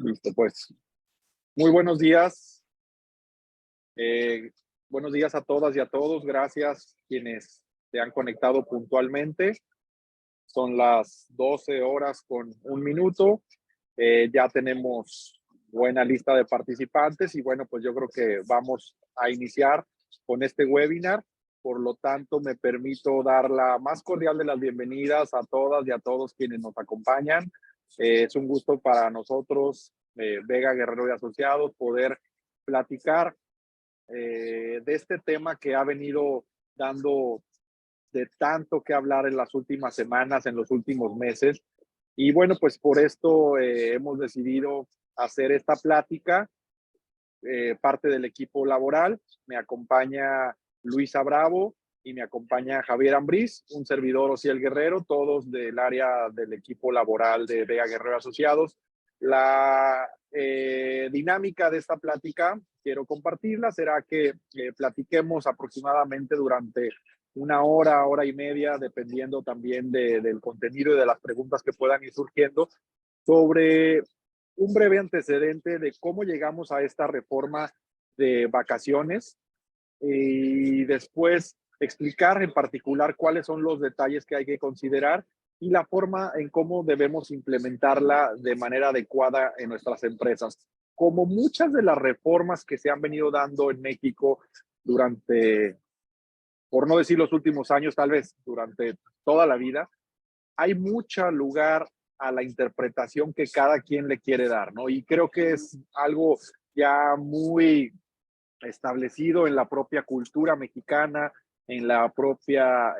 Listo, pues. Muy buenos días. Buenos días a todas y a todos. Gracias quienes se han conectado puntualmente. Son las 12 horas con un minuto. Ya tenemos buena lista de participantes y bueno, pues yo creo que vamos a iniciar con este webinar. Por lo tanto, me permito dar la más cordial de las bienvenidas a todas y a todos quienes nos acompañan. Es un gusto para nosotros, Vega Guerrero y Asociados, poder platicar de este tema que ha venido dando de tanto que hablar en las últimas semanas, en los últimos meses. Y bueno, pues por esto hemos decidido hacer esta plática, parte del equipo laboral. Me acompaña Luisa Bravo y me acompaña Javier Ambriz, un servidor Ociel Guerrero, todos del área del equipo laboral de Vega Guerrero Asociados. La dinámica de esta plática, quiero compartirla, será que platiquemos aproximadamente durante una hora, hora y media, dependiendo también del contenido y de las preguntas que puedan ir surgiendo, sobre un breve antecedente de cómo llegamos a esta reforma de vacaciones y después explicar en particular cuáles son los detalles que hay que considerar y la forma en cómo debemos implementarla de manera adecuada en nuestras empresas. Como muchas de las reformas que se han venido dando en México durante, por no decir los últimos años, tal vez durante toda la vida, hay mucho lugar a la interpretación que cada quien le quiere dar, ¿no? Y creo que es algo ya muy establecido en la propia cultura mexicana, en la propia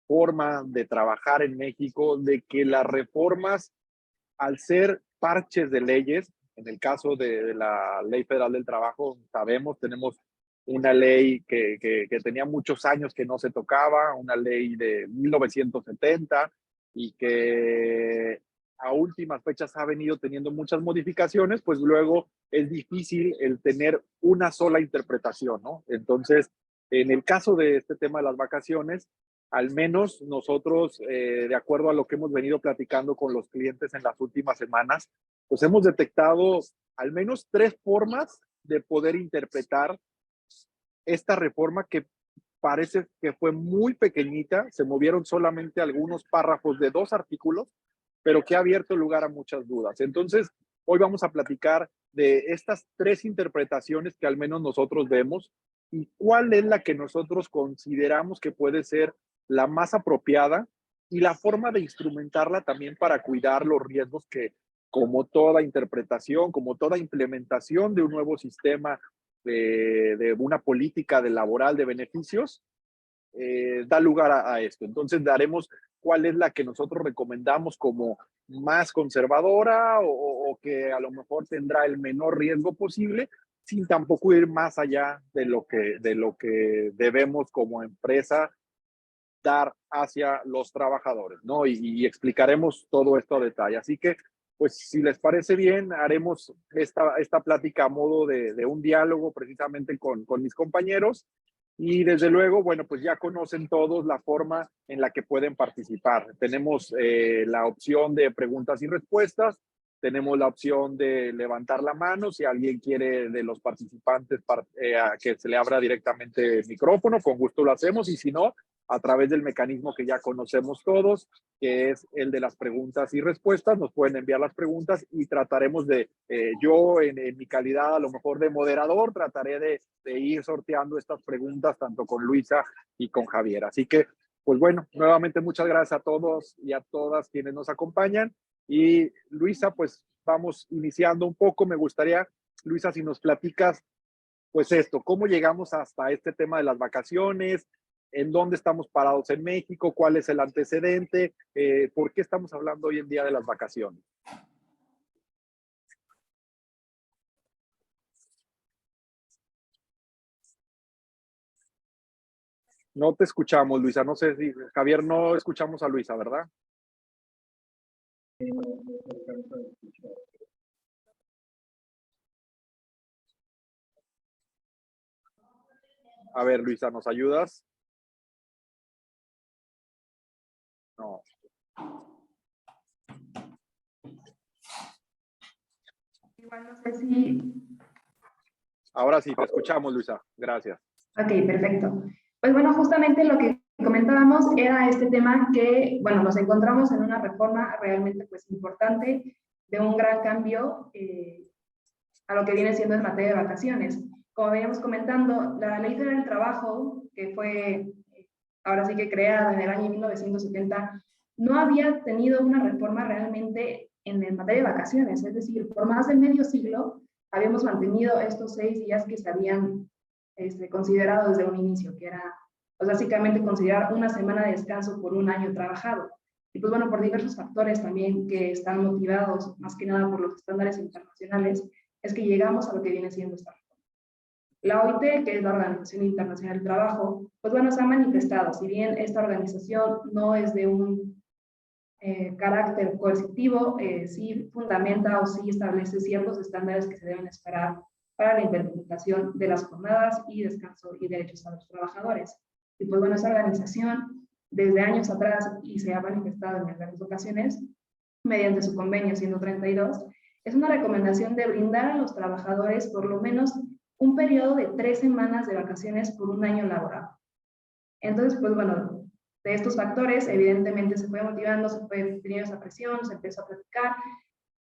forma de trabajar en México, de que las reformas, al ser parches de leyes, en el caso de la Ley Federal del Trabajo, sabemos, tenemos una ley que tenía muchos años que no se tocaba, una ley de 1970 y que a últimas fechas ha venido teniendo muchas modificaciones, pues luego es difícil el tener una sola interpretación, ¿no? Entonces, en el caso de este tema de las vacaciones, al menos nosotros, de acuerdo a lo que hemos venido platicando con los clientes en las últimas semanas, pues hemos detectado al menos tres formas de poder interpretar esta reforma que parece que fue muy pequeñita, se movieron solamente algunos párrafos de 2 artículos, pero que ha abierto lugar a muchas dudas. Entonces, hoy vamos a platicar de estas tres interpretaciones que al menos nosotros vemos y cuál es la que nosotros consideramos que puede ser la más apropiada y la forma de instrumentarla también para cuidar los riesgos que, como toda interpretación, como toda implementación de un nuevo sistema de una política de laboral de beneficios, da lugar a esto. Entonces daremos cuál es la que nosotros recomendamos como más conservadora o que a lo mejor tendrá el menor riesgo posible, sin tampoco ir más allá de lo que debemos como empresa dar hacia los trabajadores, ¿no? Y explicaremos todo esto a detalle. Así que, pues, si les parece bien, haremos esta plática a modo de un diálogo precisamente con mis compañeros. Y desde luego, bueno, pues ya conocen todos la forma en la que pueden participar. Tenemos la opción de preguntas y respuestas, tenemos la opción de levantar la mano si alguien quiere de los participantes que se le abra directamente el micrófono, con gusto lo hacemos, y si no, a través del mecanismo que ya conocemos todos, que es el de las preguntas y respuestas. Nos pueden enviar las preguntas y trataremos de, yo en mi calidad a lo mejor de moderador, trataré de ir sorteando estas preguntas tanto con Luisa y con Javier. Así que, pues bueno, nuevamente muchas gracias a todos y a todas quienes nos acompañan. Y Luisa, pues vamos iniciando un poco. Me gustaría, Luisa, si nos platicas, pues esto, cómo llegamos hasta este tema de las vacaciones, en dónde estamos parados en México, cuál es el antecedente, por qué estamos hablando hoy en día de las vacaciones. No te escuchamos, Luisa. No sé si, Javier, no escuchamos a Luisa, ¿verdad? A ver, Luisa, ¿nos ayudas? No. Igual no sé si... Ahora sí, te escuchamos, Luisa. Gracias. Ok, perfecto. Pues bueno, justamente lo que comentábamos era este tema que, bueno, nos encontramos en una reforma realmente pues importante, de un gran cambio a lo que viene siendo en materia de vacaciones. Como veníamos comentando, la Ley Federal del Trabajo, que fue ahora sí que creada en el año 1970, no había tenido una reforma realmente en materia de vacaciones, es decir, por más de medio siglo habíamos mantenido estos 6 días que se habían considerado desde un inicio, que era pues, básicamente considerar una semana de descanso por un año trabajado. Y pues bueno, por diversos factores también que están motivados más que nada por los estándares internacionales, es que llegamos a lo que viene siendo esta reforma. La OIT, que es la Organización Internacional del Trabajo, pues bueno, se ha manifestado, si bien esta organización no es de un carácter coercitivo, sí fundamenta o sí establece ciertos estándares que se deben esperar para la implementación de las jornadas y descanso y derechos a los trabajadores. Y pues bueno, esa organización desde años atrás y se ha manifestado en varias ocasiones mediante su convenio 132, es una recomendación de brindar a los trabajadores por lo menos un periodo de 3 semanas de vacaciones por un año laboral. Entonces, pues bueno, de estos factores, evidentemente se fue motivando, se fue teniendo esa presión, se empezó a platicar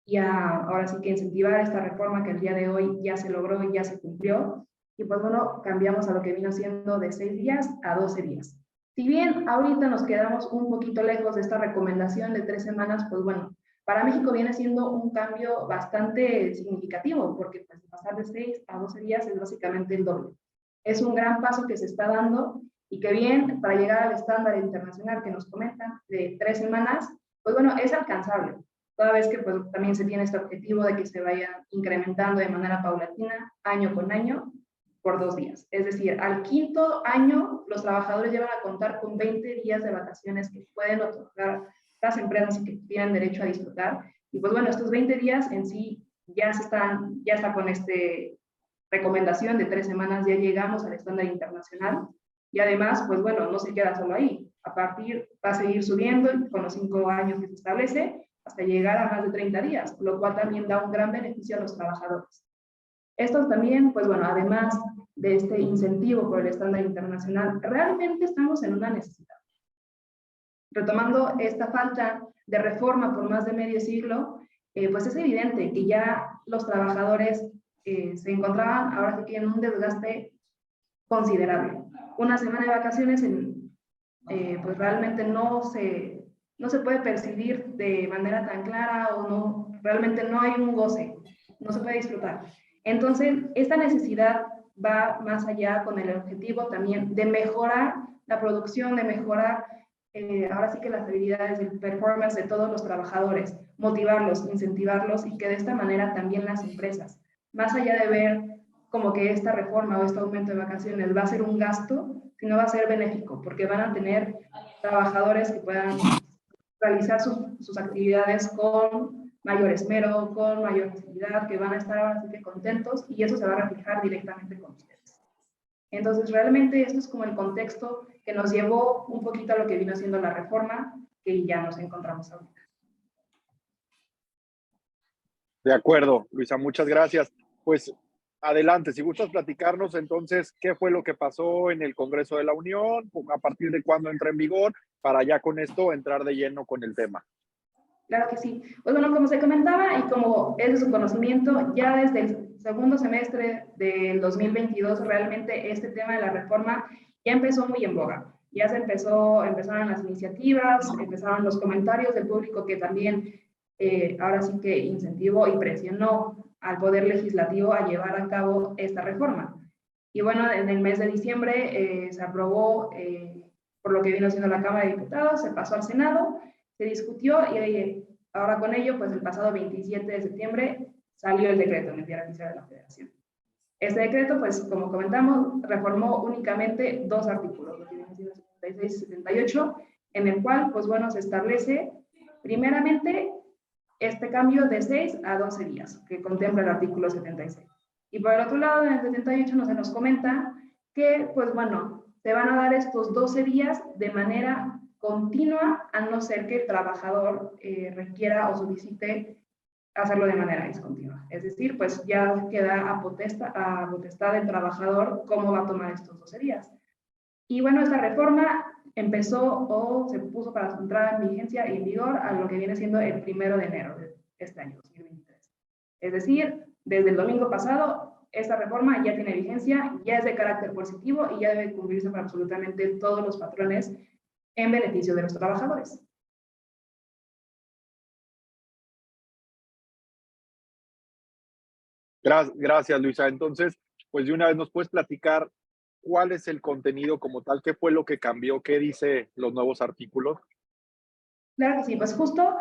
y ahora sí que incentivar esta reforma que el día de hoy ya se logró y ya se cumplió. Y pues bueno, cambiamos a lo que vino siendo de 6 días a 12 días. Si bien ahorita nos quedamos un poquito lejos de esta recomendación de 3 semanas, pues bueno, para México viene siendo un cambio bastante significativo, porque pues pasar de 6 a 12 días es básicamente el doble. Es un gran paso que se está dando y que bien, para llegar al estándar internacional que nos comentan de 3 semanas, pues bueno, es alcanzable, toda vez que pues, también se tiene este objetivo de que se vaya incrementando de manera paulatina, año con año, por 2 días. Es decir, al quinto año, los trabajadores llevan a contar con 20 días de vacaciones que pueden otorgar las empresas y que tienen derecho a disfrutar. Y pues bueno, estos 20 días en sí ya está con este recomendación de 3 semanas, ya llegamos al estándar internacional. Y además, pues bueno, no se queda solo ahí. A partir, va a seguir subiendo con los 5 años que se establece hasta llegar a más de 30 días, lo cual también da un gran beneficio a los trabajadores. Esto también, pues bueno, además de este incentivo por el estándar internacional, realmente estamos en una necesidad. Retomando esta falta de reforma por más de medio siglo, pues es evidente que ya los trabajadores se encontraban ahora sí que en un desgaste considerable. Una semana de vacaciones pues realmente no se puede percibir de manera tan clara o no, realmente no hay un goce, no se puede disfrutar. Entonces, esta necesidad va más allá con el objetivo también de mejorar la producción, de mejorar ahora sí que las habilidades y performance de todos los trabajadores, motivarlos, incentivarlos y que de esta manera también las empresas, más allá de ver como que esta reforma o este aumento de vacaciones va a ser un gasto, sino va a ser benéfico, porque van a tener trabajadores que puedan realizar sus actividades con mayor esmero, con mayor facilidad, que van a estar ahora sí que contentos y eso se va a reflejar directamente con ustedes. Entonces, realmente esto es como el contexto que nos llevó un poquito a lo que vino siendo la reforma que ya nos encontramos ahorita. De acuerdo, Luisa, muchas gracias. Pues adelante, si gustas platicarnos entonces qué fue lo que pasó en el Congreso de la Unión, a partir de cuándo entra en vigor, para ya con esto entrar de lleno con el tema. Claro que sí. Pues bueno, como se comentaba y como es de su conocimiento, ya desde el segundo semestre del 2022 realmente este tema de la reforma ya empezó muy en boga. Ya empezaron las iniciativas, empezaron los comentarios del público que también ahora sí que incentivó y presionó al Poder Legislativo a llevar a cabo esta reforma. Y bueno, en el mes de diciembre se aprobó por lo que vino siendo la Cámara de Diputados, se pasó al Senado, se discutió y ahora con ello, pues el pasado 27 de septiembre salió el decreto en el Diario Oficial de la Federación. Este decreto, pues como comentamos, reformó únicamente 2 artículos, los 76 y 78, en el cual, pues bueno, se establece primeramente este cambio de 6 a 12 días, que contempla el artículo 76. Y por el otro lado, en el 78 se nos comenta que, pues bueno, se van a dar estos 12 días de manera continua, a no ser que el trabajador requiera o solicite hacerlo de manera discontinua. Es decir, pues ya queda a potestad del trabajador cómo va a tomar estos 12 días. Y bueno, esta reforma empezó o se puso para su entrada en vigencia y en vigor a lo que viene siendo el 1 de enero de este año, 2023. Es decir, desde el domingo pasado, esta reforma ya tiene vigencia, ya es de carácter positivo y ya debe cumplirse para absolutamente todos los patrones en beneficio de los trabajadores. Gracias, Luisa. Entonces, pues de una vez nos puedes platicar cuál es el contenido como tal, qué fue lo que cambió, qué dice los nuevos artículos. Claro que sí, pues justo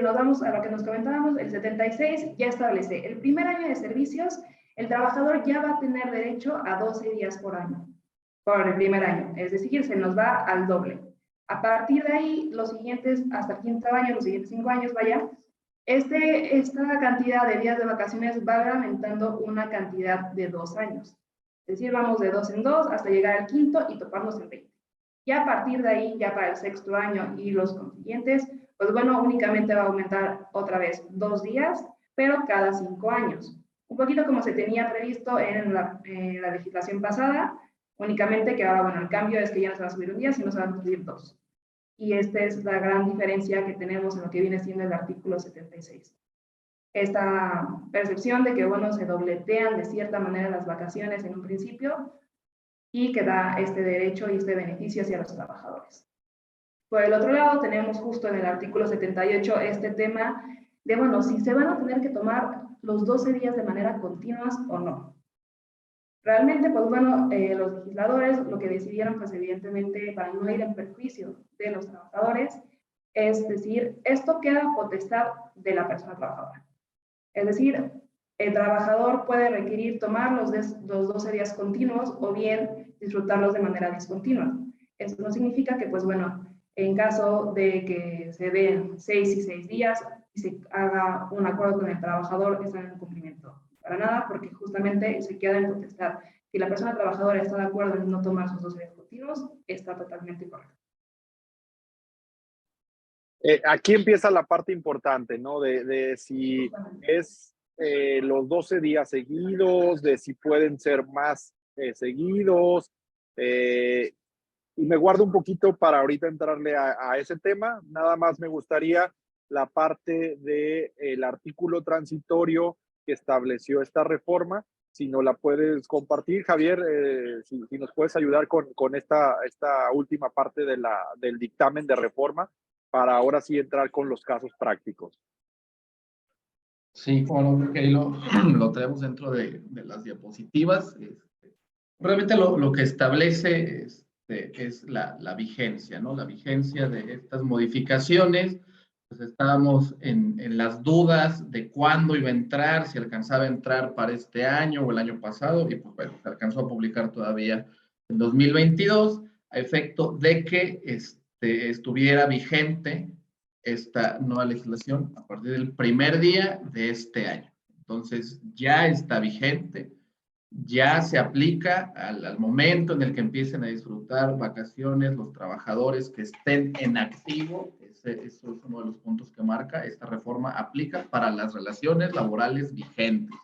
nos vamos a lo que nos comentábamos, el 76 ya establece el primer año de servicios, el trabajador ya va a tener derecho a 12 días por año, por el primer año, es decir, se nos va al doble. A partir de ahí, los siguientes, hasta el quinto año, los siguientes 5 años, vaya, esta cantidad de días de vacaciones va aumentando una cantidad de 2 años. Es decir, vamos de 2 en 2 hasta llegar al quinto y toparnos en 20. Y a partir de ahí, ya para el sexto año y los consiguientes, pues bueno, únicamente va a aumentar otra vez 2 días, pero cada 5 años. Un poquito como se tenía previsto en la legislación pasada, únicamente que ahora, bueno, el cambio es que ya no se va a subir un día, sino se van a subir 2. Y esta es la gran diferencia que tenemos en lo que viene siendo el artículo 76. Esta percepción de que, bueno, se dobletean de cierta manera las vacaciones en un principio, y que da este derecho y este beneficio hacia los trabajadores. Por el otro lado, tenemos justo en el artículo 78 este tema de, bueno, si se van a tener que tomar los 12 días de manera continua o no. Realmente, pues bueno, los legisladores lo que decidieron, pues evidentemente, para no ir en perjuicio de los trabajadores, es decir, esto queda a potestad de la persona trabajadora. Es decir, el trabajador puede requerir tomar los 12 días continuos o bien disfrutarlos de manera discontinua. Eso no significa que, pues bueno, en caso de que se den 6 y 6 días y se haga un acuerdo con el trabajador, están en cumplimiento. Para nada, porque justamente se queda en potestad. Si la persona trabajadora está de acuerdo en no tomar sus 12 días continuos, está totalmente correcto. Aquí empieza la parte importante, ¿no? De si es los 12 días seguidos, de si pueden ser más seguidos. Y me guardo un poquito para ahorita entrarle a ese tema. Nada más me gustaría la parte del artículo transitorio que estableció esta reforma. Si no la puedes compartir, Javier, si nos puedes ayudar con esta última parte del dictamen de reforma para ahora sí entrar con los casos prácticos. Sí, bueno, porque ahí lo tenemos dentro de las diapositivas. Realmente lo que establece es la vigencia, ¿no? La vigencia de estas modificaciones. Pues estábamos en las dudas de cuándo iba a entrar, si alcanzaba a entrar para este año o el año pasado, y pues bueno, se alcanzó a publicar todavía en 2022, a efecto de que estuviera vigente esta nueva legislación a partir del primer día de este año. Entonces, ya está vigente, ya se aplica al momento en el que empiecen a disfrutar vacaciones los trabajadores que estén en activo. Eso es uno de los puntos que marca. Esta reforma aplica para las relaciones laborales vigentes.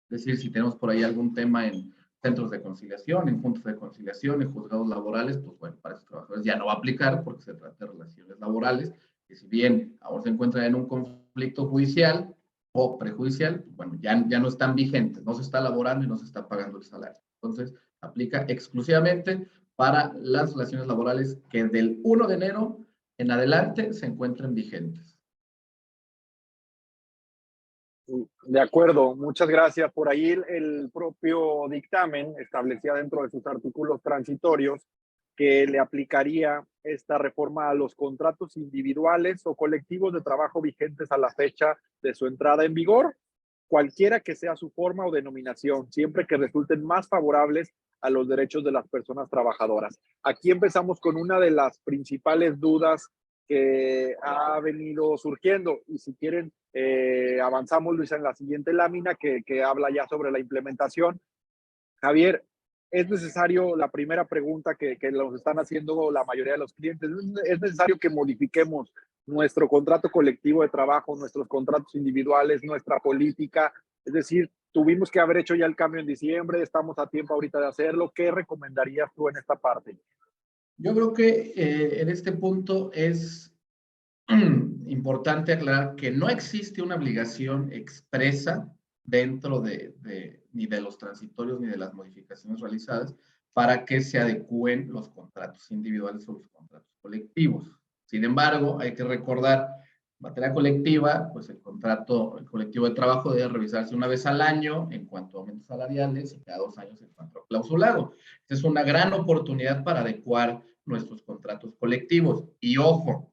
Es decir, si tenemos por ahí algún tema en centros de conciliación, en juntas de conciliación, en juzgados laborales, pues bueno, para esos trabajadores ya no va a aplicar porque se trata de relaciones laborales, que si bien ahora se encuentran en un conflicto judicial o prejudicial, bueno, ya no están vigentes, no se está laborando y no se está pagando el salario. Entonces, aplica exclusivamente para las relaciones laborales que del 1 de enero en adelante se encuentren vigentes. De acuerdo, muchas gracias. Por ahí el propio dictamen establecía dentro de sus artículos transitorios que le aplicaría esta reforma a los contratos individuales o colectivos de trabajo vigentes a la fecha de su entrada en vigor, cualquiera que sea su forma o denominación, siempre que resulten más favorables a los derechos de las personas trabajadoras. Aquí empezamos con una de las principales dudas que ha venido surgiendo y si quieren avanzamos, Luisa, en la siguiente lámina que habla ya sobre la implementación. Javier, es necesario, la primera pregunta que nos están haciendo la mayoría de los clientes, es necesario que modifiquemos nuestro contrato colectivo de trabajo, nuestros contratos individuales, nuestra política. Es decir, tuvimos que haber hecho ya el cambio en diciembre, estamos a tiempo ahorita de hacerlo. ¿Qué recomendarías tú en esta parte? Yo creo que en este punto es importante aclarar que no existe una obligación expresa dentro ni de los transitorios ni de las modificaciones realizadas para que se adecúen los contratos individuales o los contratos colectivos. Sin embargo, hay que recordar, en materia colectiva, pues el colectivo de trabajo debe revisarse una vez al año en cuanto a aumentos salariales y cada 2 años en cuanto a clausulado. Esta es una gran oportunidad para adecuar nuestros contratos colectivos. Y ojo,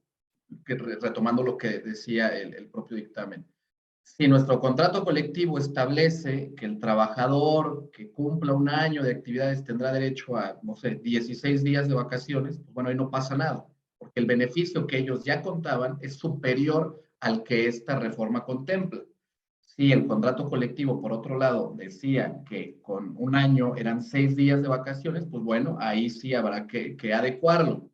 retomando lo que decía el propio dictamen, si nuestro contrato colectivo establece que el trabajador que cumpla 1 año de actividades tendrá derecho a, no sé, 16 días de vacaciones, pues bueno, ahí no pasa nada, porque el beneficio que ellos ya contaban es superior al que esta reforma contempla. Si el contrato colectivo, por otro lado, decía que con 1 año eran 6 días de vacaciones, pues bueno, ahí sí habrá que adecuarlo.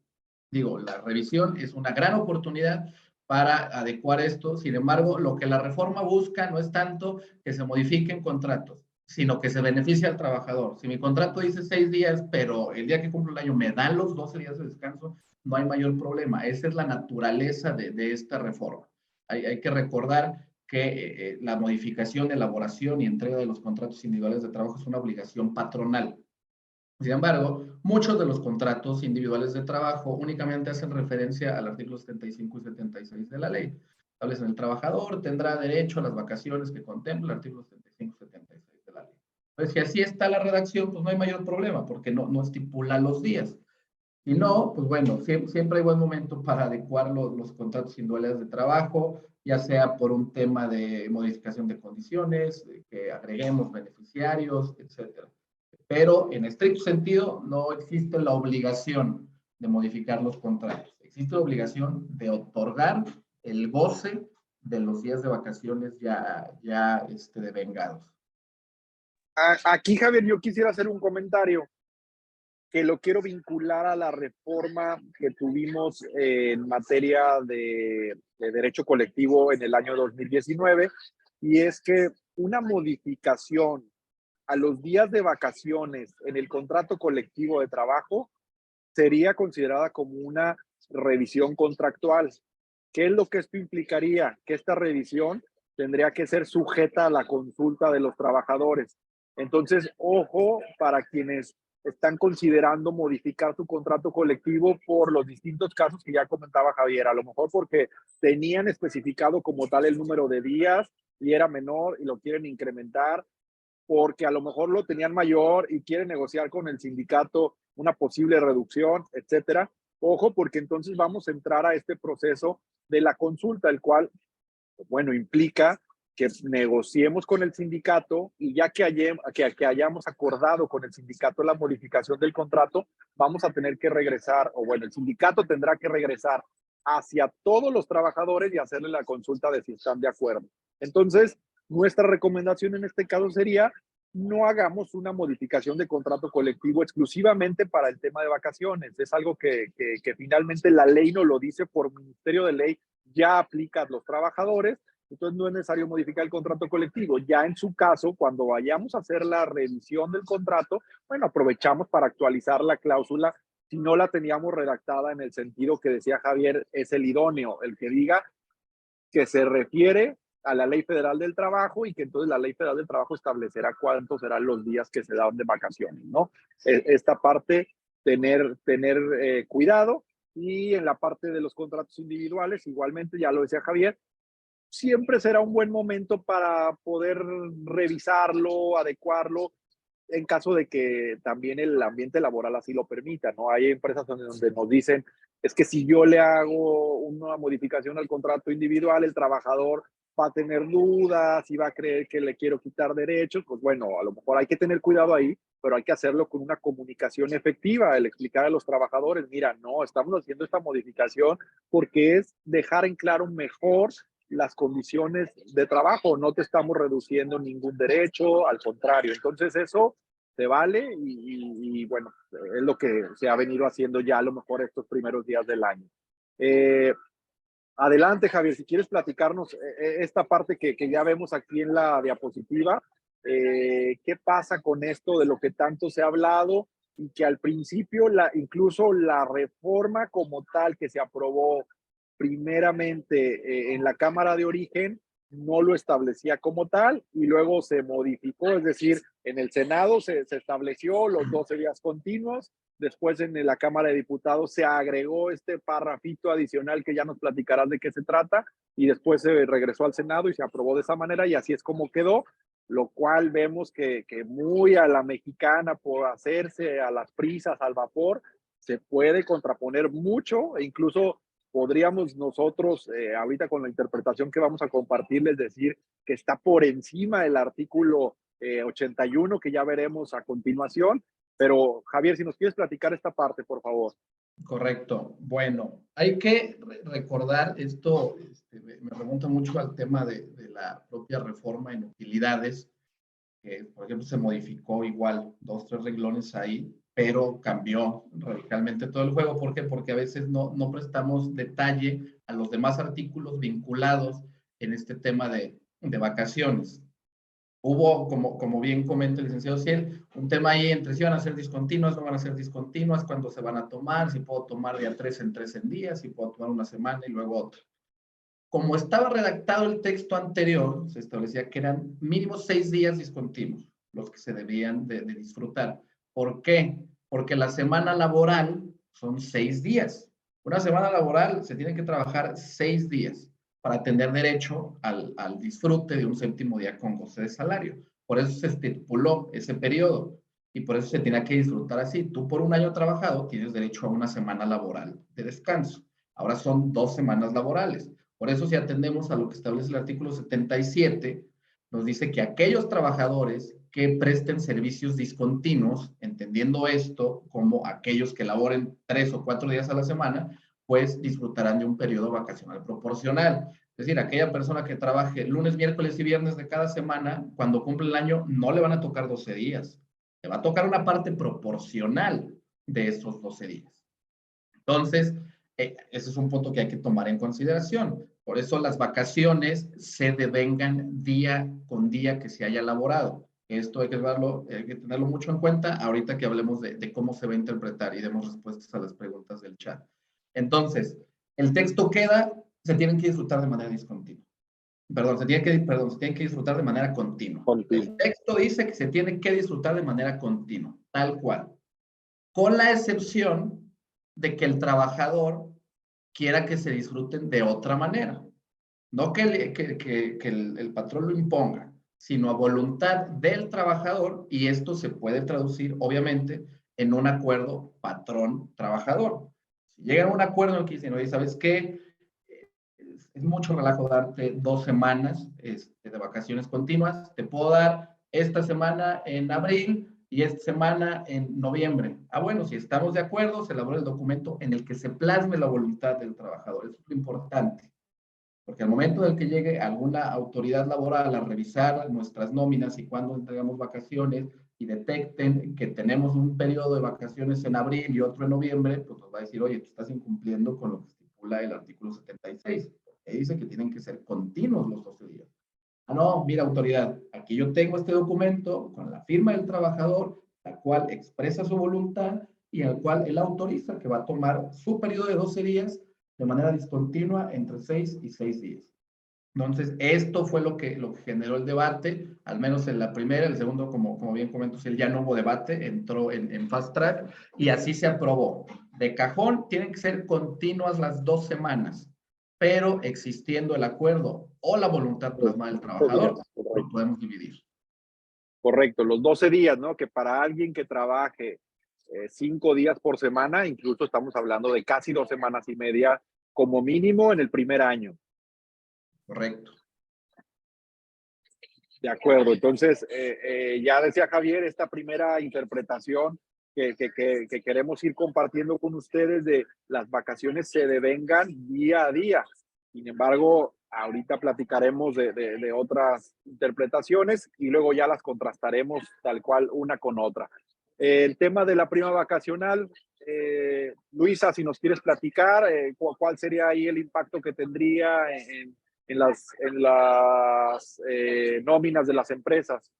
Digo, la revisión es una gran oportunidad para adecuar esto. Sin embargo, lo que la reforma busca no es tanto que se modifiquen contratos, sino que se beneficie al trabajador. Si mi contrato dice 6 días, pero el día que cumplo el año me dan los 12 días de descanso, no hay mayor problema. Esa es la naturaleza de esta reforma. Hay que recordar que la modificación, elaboración y entrega de los contratos individuales de trabajo es una obligación patronal. Sin embargo, muchos de los contratos individuales de trabajo únicamente hacen referencia al artículo 75 y 76 de la ley. Establecen el trabajador tendrá derecho a las vacaciones que contempla el artículo 75 y 76 de la ley. Pues si así está la redacción, pues no hay mayor problema, porque no estipula los días. Si no, pues bueno, siempre hay buen momento para adecuar los contratos individuales de trabajo, ya sea por un tema de modificación de condiciones, que agreguemos beneficiarios, etcétera. Pero en estricto sentido no existe la obligación de modificar los contratos. Existe la obligación de otorgar el goce de los días de vacaciones ya devengados. Aquí, Javier, yo quisiera hacer un comentario que lo quiero vincular a la reforma que tuvimos en materia de derecho colectivo en el año 2019, y es que una modificación a los días de vacaciones en el contrato colectivo de trabajo sería considerada como una revisión contractual. ¿Qué es lo que esto implicaría? Que esta revisión tendría que ser sujeta a la consulta de los trabajadores. Entonces, ojo para quienes están considerando modificar su contrato colectivo por los distintos casos que ya comentaba Javier, a lo mejor porque tenían especificado como tal el número de días y era menor y lo quieren incrementar, porque a lo mejor lo tenían mayor y quieren negociar con el sindicato una posible reducción, etcétera. Ojo, porque entonces vamos a entrar a este proceso de la consulta, el cual, bueno, implica que negociemos con el sindicato y ya que hayamos acordado con el sindicato la modificación del contrato, vamos a tener que regresar, o bueno, el sindicato tendrá que regresar hacia todos los trabajadores y hacerle la consulta de si están de acuerdo. Entonces, nuestra recomendación en este caso sería no hagamos una modificación de contrato colectivo exclusivamente para el tema de vacaciones. Es algo que finalmente la ley no lo dice, por ministerio de ley ya aplica a los trabajadores, entonces no es necesario modificar el contrato colectivo. Ya en su caso, cuando vayamos a hacer la revisión del contrato, bueno, aprovechamos para actualizar la cláusula si no la teníamos redactada en el sentido que decía Javier, es el idóneo, el que diga que se refiere a la Ley Federal del Trabajo y que entonces la Ley Federal del Trabajo establecerá cuántos serán los días que se dan de vacaciones, ¿no? Esta parte, tener cuidado. Y en la parte de los contratos individuales, igualmente, ya lo decía Javier, siempre será un buen momento para poder revisarlo, adecuarlo, en caso de que también el ambiente laboral así lo permita, ¿no? Hay empresas donde nos dicen, es que si yo le hago una modificación al contrato individual, el trabajador va a tener dudas y va a creer que le quiero quitar derechos. Pues bueno, a lo mejor hay que tener cuidado ahí, pero hay que hacerlo con una comunicación efectiva, el explicar a los trabajadores, mira, no, estamos haciendo esta modificación porque es dejar en claro mejor las condiciones de trabajo, no te estamos reduciendo ningún derecho, al contrario. Entonces eso se vale y bueno, es lo que se ha venido haciendo ya a lo mejor estos primeros días del año. Adelante, Javier, si quieres platicarnos esta parte que ya vemos aquí en la diapositiva, ¿qué pasa con esto de lo que tanto se ha hablado y que al principio incluso la reforma como tal que se aprobó primeramente en la Cámara de Origen no lo establecía como tal y luego se modificó, es decir, en el Senado se estableció los 12 días continuos. Después en la Cámara de Diputados se agregó este parrafito adicional que ya nos platicarás de qué se trata y después se regresó al Senado y se aprobó de esa manera y así es como quedó, lo cual vemos que muy a la mexicana por hacerse a las prisas, al vapor, se puede contraponer mucho e incluso podríamos nosotros ahorita con la interpretación que vamos a compartirles decir que está por encima del artículo 81 que ya veremos a continuación. Pero Javier, si nos quieres platicar esta parte, por favor. Correcto. Bueno, hay que recordar esto, me remonta mucho al tema de la propia reforma en utilidades, que por ejemplo se modificó igual 2, 3 renglones ahí, pero cambió radicalmente todo el juego. ¿Por qué? Porque a veces no prestamos detalle a los demás artículos vinculados en este tema de vacaciones. Hubo, como bien comenta el licenciado Ciel, un tema ahí entre si van a ser discontinuas, no van a ser discontinuas, cuándo se van a tomar, si puedo tomar de a 3 en 3 días, si puedo tomar una semana y luego otra. Como estaba redactado el texto anterior, se establecía que eran mínimo 6 días discontinuos los que se debían de disfrutar. ¿Por qué? Porque la semana laboral son 6 días. Una semana laboral se tiene que trabajar 6 días para tener derecho al disfrute de un séptimo día con goce de salario. Por eso se estipuló ese periodo y por eso se tiene que disfrutar así. Tú por un año trabajado tienes derecho a una semana laboral de descanso. Ahora son 2 semanas laborales. Por eso si atendemos a lo que establece el artículo 77, nos dice que aquellos trabajadores que presten servicios discontinuos, entendiendo esto como aquellos que laboren 3 o 4 días a la semana, pues disfrutarán de un periodo vacacional proporcional. Es decir, aquella persona que trabaje lunes, miércoles y viernes de cada semana, cuando cumple el año, no le van a tocar 12 días. Le va a tocar una parte proporcional de esos 12 días. Entonces, ese es un punto que hay que tomar en consideración. Por eso las vacaciones se devengan día con día que se haya elaborado. Esto hay que tenerlo mucho en cuenta ahorita que hablemos de cómo se va a interpretar y demos respuestas a las preguntas del chat. Entonces, el texto queda, se tienen que disfrutar de manera discontinua. Se tiene que disfrutar de manera continua. El texto dice que se tiene que disfrutar de manera continua, tal cual. Con la excepción de que el trabajador quiera que se disfruten de otra manera. No que el patrón lo imponga, sino a voluntad del trabajador, y esto se puede traducir, obviamente, en un acuerdo patrón-trabajador. Si llegan a un acuerdo en el que dicen, oye, ¿sabes qué? Es mucho relajo darte 2 semanas de vacaciones continuas. Te puedo dar esta semana en abril y esta semana en noviembre. Bueno, si estamos de acuerdo, se elabora el documento en el que se plasme la voluntad del trabajador. Eso es lo importante. Porque al momento del que llegue alguna autoridad laboral a revisar nuestras nóminas y cuando entregamos vacaciones y detecten que tenemos un periodo de vacaciones en abril y otro en noviembre, pues nos va a decir, oye, tú estás incumpliendo con lo que estipula el artículo 76. Que dice que tienen que ser continuos los 12 días. No, mira, autoridad, aquí yo tengo este documento con la firma del trabajador, la cual expresa su voluntad y al cual él autoriza que va a tomar su periodo de 12 días de manera discontinua entre 6 y 6 días. Entonces, esto fue lo que generó el debate, al menos en la primera. El segundo, como bien comentó, ya no hubo debate, entró en fast track y así se aprobó. De cajón, tienen que ser continuas las 2 semanas, pero existiendo el acuerdo o la voluntad plasmada del trabajador, lo podemos dividir. Correcto, los 12 días, ¿no? Que para alguien que trabaje 5 días por semana, incluso estamos hablando de casi 2 semanas y media como mínimo en el primer año. Correcto. De acuerdo, entonces ya decía Javier, esta primera interpretación que queremos ir compartiendo con ustedes de las vacaciones se devengan día a día. Sin embargo, ahorita platicaremos de otras interpretaciones y luego ya las contrastaremos tal cual una con otra. El tema de la prima vacacional Luisa, si nos quieres platicar, ¿cuál sería ahí el impacto que tendría en las nóminas de las empresas?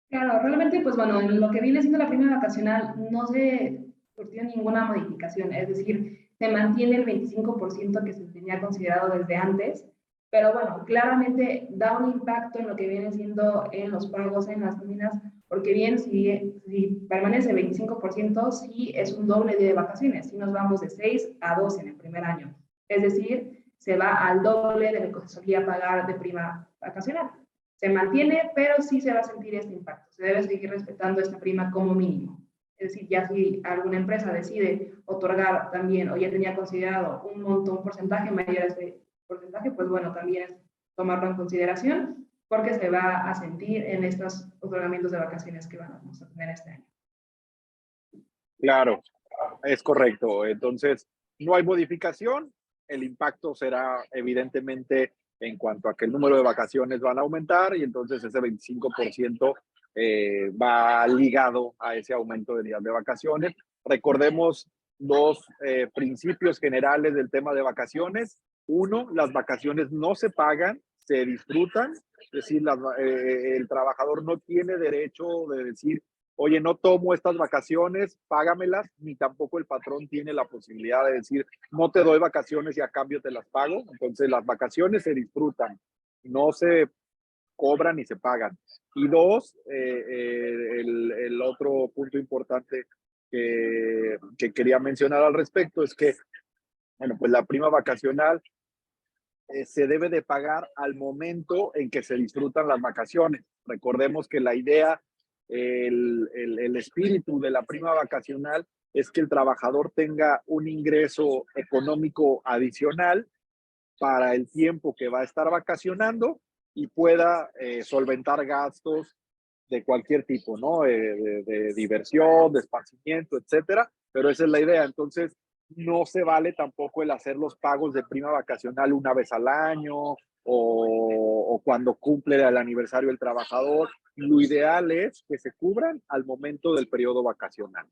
Claro, realmente, pues bueno, en lo que viene siendo la prima vacacional no se surtió ninguna modificación, es decir, se mantiene el 25% que se tenía considerado desde antes, pero bueno, claramente da un impacto en lo que viene siendo en los pagos, en las nóminas, porque bien, si permanece el 25%, sí es un doble día de vacaciones, si nos vamos de 6 a 12 en el primer año, es decir, se va al doble de lo que se solía pagar de prima vacacional. Se mantiene, pero sí se va a sentir este impacto. Se debe seguir respetando esta prima como mínimo. Es decir, ya si alguna empresa decide otorgar también o ya tenía considerado un monto, un porcentaje mayor a este porcentaje, pues bueno, también es tomarlo en consideración porque se va a sentir en estos otorgamientos de vacaciones que vamos a tener este año. Claro, es correcto. Entonces, no hay modificación. El impacto será evidentemente en cuanto a que el número de vacaciones van a aumentar y entonces ese 25% va ligado a ese aumento de días de vacaciones. Recordemos dos principios generales del tema de vacaciones. Uno, las vacaciones no se pagan, se disfrutan. Es decir, el trabajador no tiene derecho de decir, oye, no tomo estas vacaciones, págamelas, ni tampoco el patrón tiene la posibilidad de decir, no te doy vacaciones y a cambio te las pago. Entonces, las vacaciones se disfrutan, no se cobran ni se pagan. Y dos, el otro punto importante que quería mencionar al respecto es que, bueno, pues la prima vacacional se debe de pagar al momento en que se disfrutan las vacaciones. Recordemos que la idea, el espíritu de la prima vacacional es que el trabajador tenga un ingreso económico adicional para el tiempo que va a estar vacacionando y pueda solventar gastos de cualquier tipo, ¿no? De diversión, de esparcimiento, etcétera. Pero esa es la idea. Entonces, no se vale tampoco el hacer los pagos de prima vacacional una vez al año o cuando cumple el aniversario del trabajador. Lo ideal es que se cubran al momento del periodo vacacional.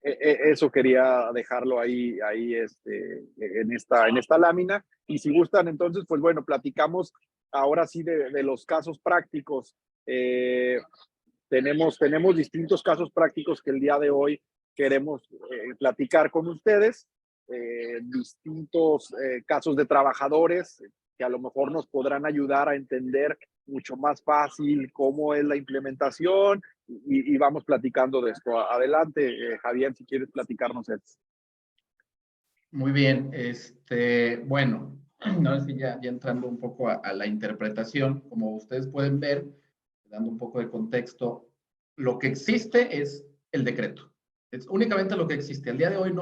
Eso quería dejarlo ahí en esta lámina. Y si gustan, entonces, pues bueno, platicamos ahora sí de los casos prácticos. Tenemos distintos casos prácticos que el día de hoy queremos platicar con ustedes, distintos casos de trabajadores que a lo mejor nos podrán ayudar a entender mucho más fácil cómo es la implementación y vamos platicando de esto. Adelante, Javier, si quieres platicarnos esto. Muy bien, bueno, ahora sí ya entrando un poco a la interpretación, como ustedes pueden ver, dando un poco de contexto, lo que existe es el decreto. Es únicamente lo que existe. Al día de hoy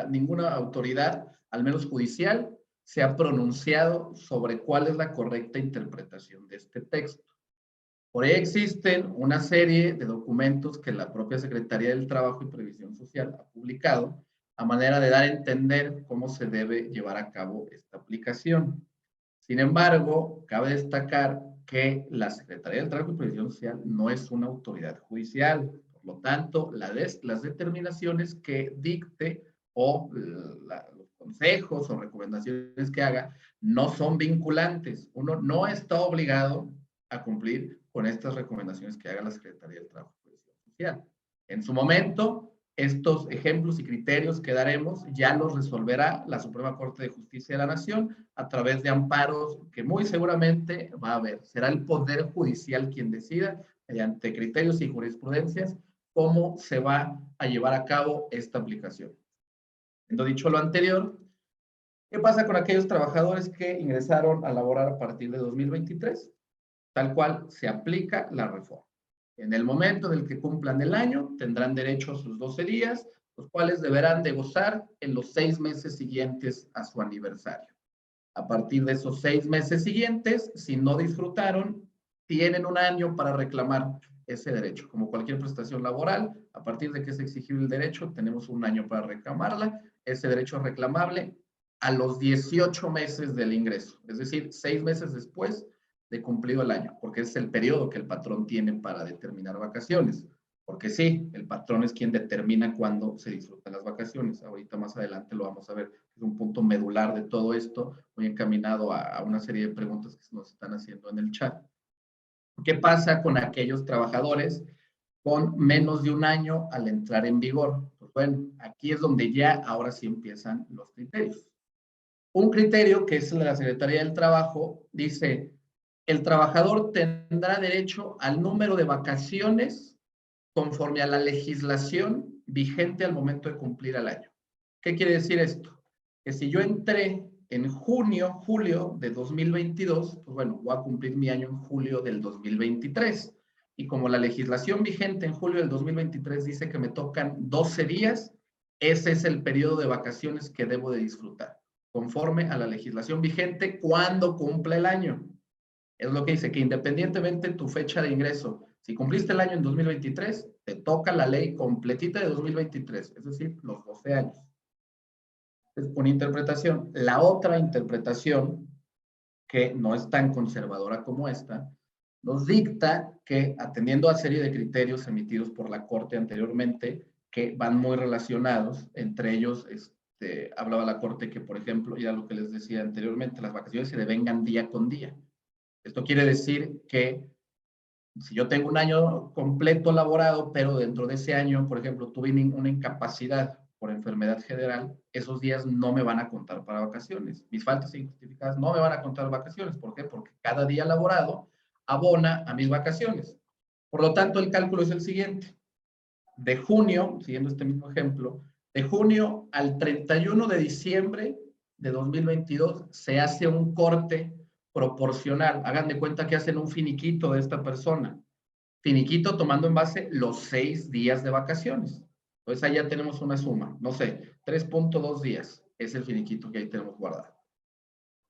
ninguna autoridad, al menos judicial, se ha pronunciado sobre cuál es la correcta interpretación de este texto. Por ahí existen una serie de documentos que la propia Secretaría del Trabajo y Previsión Social ha publicado a manera de dar a entender cómo se debe llevar a cabo esta aplicación. Sin embargo, cabe destacar que la Secretaría del Trabajo y Previsión Social no es una autoridad judicial. Por lo tanto, las determinaciones que dicte o los consejos o recomendaciones que haga no son vinculantes. Uno no está obligado a cumplir con estas recomendaciones que haga la Secretaría del Trabajo y Previsión Social. En su momento, estos ejemplos y criterios que daremos ya los resolverá la Suprema Corte de Justicia de la Nación a través de amparos que muy seguramente va a haber. Será el Poder Judicial quien decida, mediante criterios y jurisprudencias, cómo se va a llevar a cabo esta aplicación. Habiendo dicho lo anterior, ¿qué pasa con aquellos trabajadores que ingresaron a laborar a partir de 2023? Tal cual se aplica la reforma. En el momento en el que cumplan el año, tendrán derecho a sus 12 días, los cuales deberán de gozar en los 6 meses siguientes a su aniversario. A partir de esos 6 meses siguientes, si no disfrutaron, tienen un año para reclamar ese derecho. Como cualquier prestación laboral, a partir de que es exigible el derecho, tenemos un año para reclamarla. Ese derecho es reclamable a los 18 meses del ingreso, es decir, 6 meses después de cumplido el año, porque es el periodo que el patrón tiene para determinar vacaciones. Porque sí, el patrón es quien determina cuándo se disfrutan las vacaciones. Ahorita más adelante lo vamos a ver. Es un punto medular de todo esto. Voy encaminado a una serie de preguntas que nos están haciendo en el chat. ¿Qué pasa con aquellos trabajadores con menos de un año al entrar en vigor? Pues bueno, aquí es donde ya ahora sí empiezan los criterios. Un criterio que es la Secretaría del Trabajo dice, el trabajador tendrá derecho al número de vacaciones conforme a la legislación vigente al momento de cumplir el año. ¿Qué quiere decir esto? Que si yo entré en julio de 2022, pues bueno, voy a cumplir mi año en julio del 2023. Y como la legislación vigente en julio del 2023 dice que me tocan 12 días, ese es el periodo de vacaciones que debo de disfrutar, conforme a la legislación vigente cuando cumpla el año. Es lo que dice, que independientemente de tu fecha de ingreso, si cumpliste el año en 2023, te toca la ley completita de 2023, es decir, los 12 años. Es una interpretación. La otra interpretación, que no es tan conservadora como esta, nos dicta que, atendiendo a serie de criterios emitidos por la Corte anteriormente, que van muy relacionados, entre ellos, hablaba la Corte que, por ejemplo, ya lo que les decía anteriormente, las vacaciones se devengan día con día. Esto quiere decir que si yo tengo un año completo laborado, pero dentro de ese año, por ejemplo, tuve una incapacidad por enfermedad general, esos días no me van a contar para vacaciones. Mis faltas injustificadas no me van a contar vacaciones. ¿Por qué? Porque cada día laborado abona a mis vacaciones. Por lo tanto, el cálculo es el siguiente. De junio, siguiendo este mismo ejemplo, de junio al 31 de diciembre de 2022 se hace un corte proporcional. Hagan de cuenta que hacen un finiquito de esta persona. Finiquito tomando en base los 6 días de vacaciones. Entonces ahí ya tenemos una suma. No sé, 3.2 días es el finiquito que ahí tenemos guardado.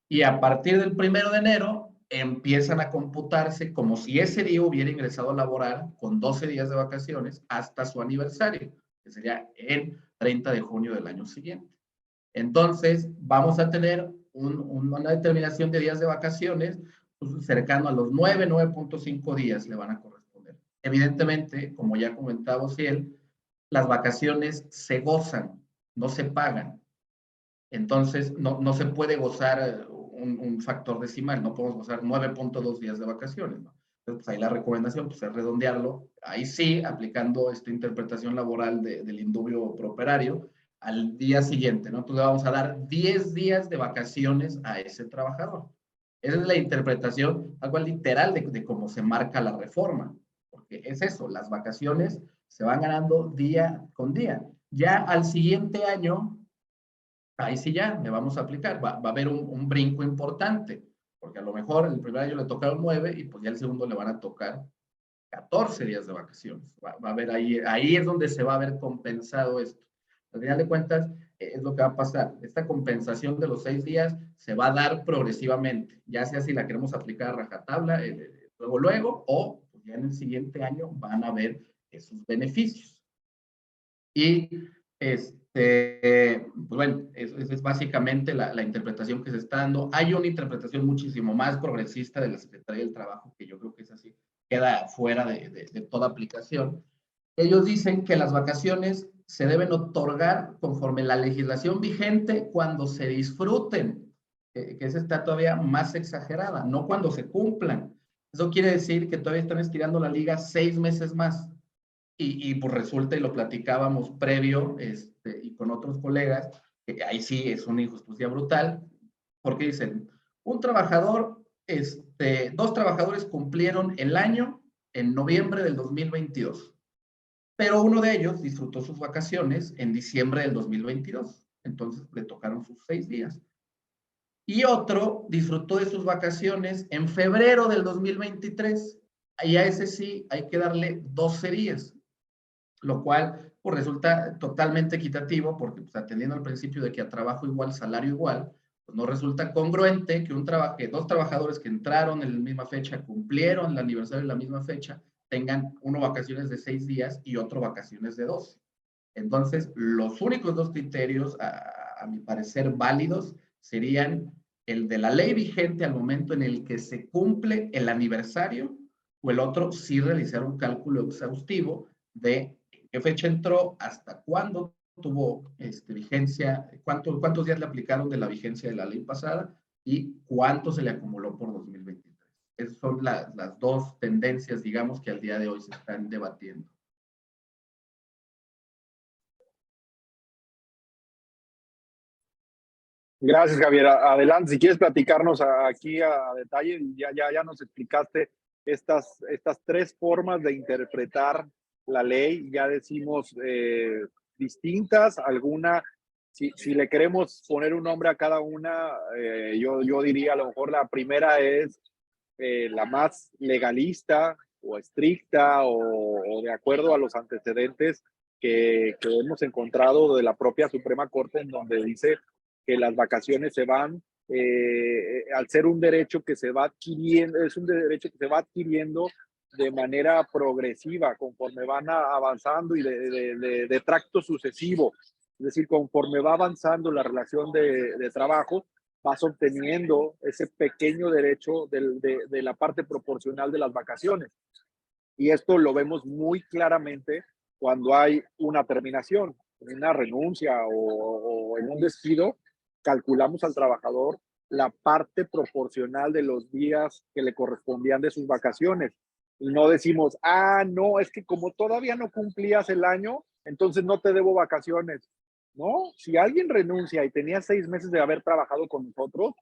Y a partir del 1 de enero empiezan a computarse como si ese día hubiera ingresado a laborar con 12 días de vacaciones hasta su aniversario, que sería el 30 de junio del año siguiente. Entonces, vamos a tener una determinación de días de vacaciones pues, cercano a los 9.5 días le van a corresponder. Evidentemente, como ya comentaba Ociel, las vacaciones se gozan, no se pagan. Entonces, no se puede gozar un factor decimal, no podemos gozar 9.2 días de vacaciones, ¿no? Entonces, pues ahí la recomendación pues, es redondearlo, ahí sí, aplicando esta interpretación laboral del indubio properario, al día siguiente, ¿no? Entonces, vamos a dar 10 días de vacaciones a ese trabajador. Esa es la interpretación, algo literal de cómo se marca la reforma, porque es eso, las vacaciones se van ganando día con día. Ya al siguiente año, ahí sí ya le vamos a aplicar, va a haber un brinco importante, porque a lo mejor el primer año le tocaron 9 y pues ya el segundo le van a tocar 14 días de vacaciones. Va a haber ahí es donde se va a ver compensado esto. Al final de cuentas, es lo que va a pasar. Esta compensación de los 6 días se va a dar progresivamente, ya sea si la queremos aplicar a rajatabla, luego, o pues ya en el siguiente año van a ver esos beneficios. Y pues bueno, esa es básicamente la interpretación que se está dando. Hay una interpretación muchísimo más progresista de la Secretaría del Trabajo, que yo creo que es así, queda fuera de toda aplicación. Ellos dicen que las vacaciones se deben otorgar conforme la legislación vigente cuando se disfruten, que esa está todavía más exagerada, no cuando se cumplan. Eso quiere decir que todavía están estirando la liga 6 meses más. Y pues resulta, y lo platicábamos previo y con otros colegas, que ahí sí es una injusticia brutal, porque dicen, un trabajador, 2 trabajadores cumplieron el año en noviembre del 2022, pero uno de ellos disfrutó sus vacaciones en diciembre del 2022, entonces le tocaron sus 6 días. Y otro disfrutó de sus vacaciones en febrero del 2023, y a ese sí hay que darle 12 días. Lo cual pues, resulta totalmente equitativo porque pues, atendiendo al principio de que a trabajo igual, salario igual, pues no resulta congruente que 2 trabajadores que entraron en la misma fecha, cumplieron el aniversario en la misma fecha, tengan uno vacaciones de 6 días y otro vacaciones de 12. Entonces, los únicos 2 criterios, a mi parecer, válidos serían el de la ley vigente al momento en el que se cumple el aniversario o el otro sí realizar un cálculo exhaustivo de qué fecha entró, hasta cuándo tuvo vigencia, cuántos días le aplicaron de la vigencia de la ley pasada y cuánto se le acumuló por 2023. Esas son las dos tendencias, digamos, que al día de hoy se están debatiendo. Gracias, Javier. Adelante, si quieres platicarnos aquí a detalle, ya nos explicaste estas tres formas de interpretar la ley, ya decimos distintas, alguna, si le queremos poner un nombre a cada una, yo diría a lo mejor la primera es la más legalista o estricta o de acuerdo a los antecedentes que hemos encontrado de la propia Suprema Corte, en donde dice que las vacaciones se van, al ser un derecho que se va adquiriendo, es un derecho que se va adquiriendo de manera progresiva, conforme van avanzando y de tracto sucesivo. Es decir, conforme va avanzando la relación de trabajo, vas obteniendo ese pequeño derecho de la parte proporcional de las vacaciones. Y esto lo vemos muy claramente cuando hay una terminación, una renuncia o en un despido, calculamos al trabajador la parte proporcional de los días que le correspondían de sus vacaciones. Y no decimos, no, es que como todavía no cumplías el año, entonces no te debo vacaciones. No, si alguien renuncia y tenía 6 meses de haber trabajado con nosotros,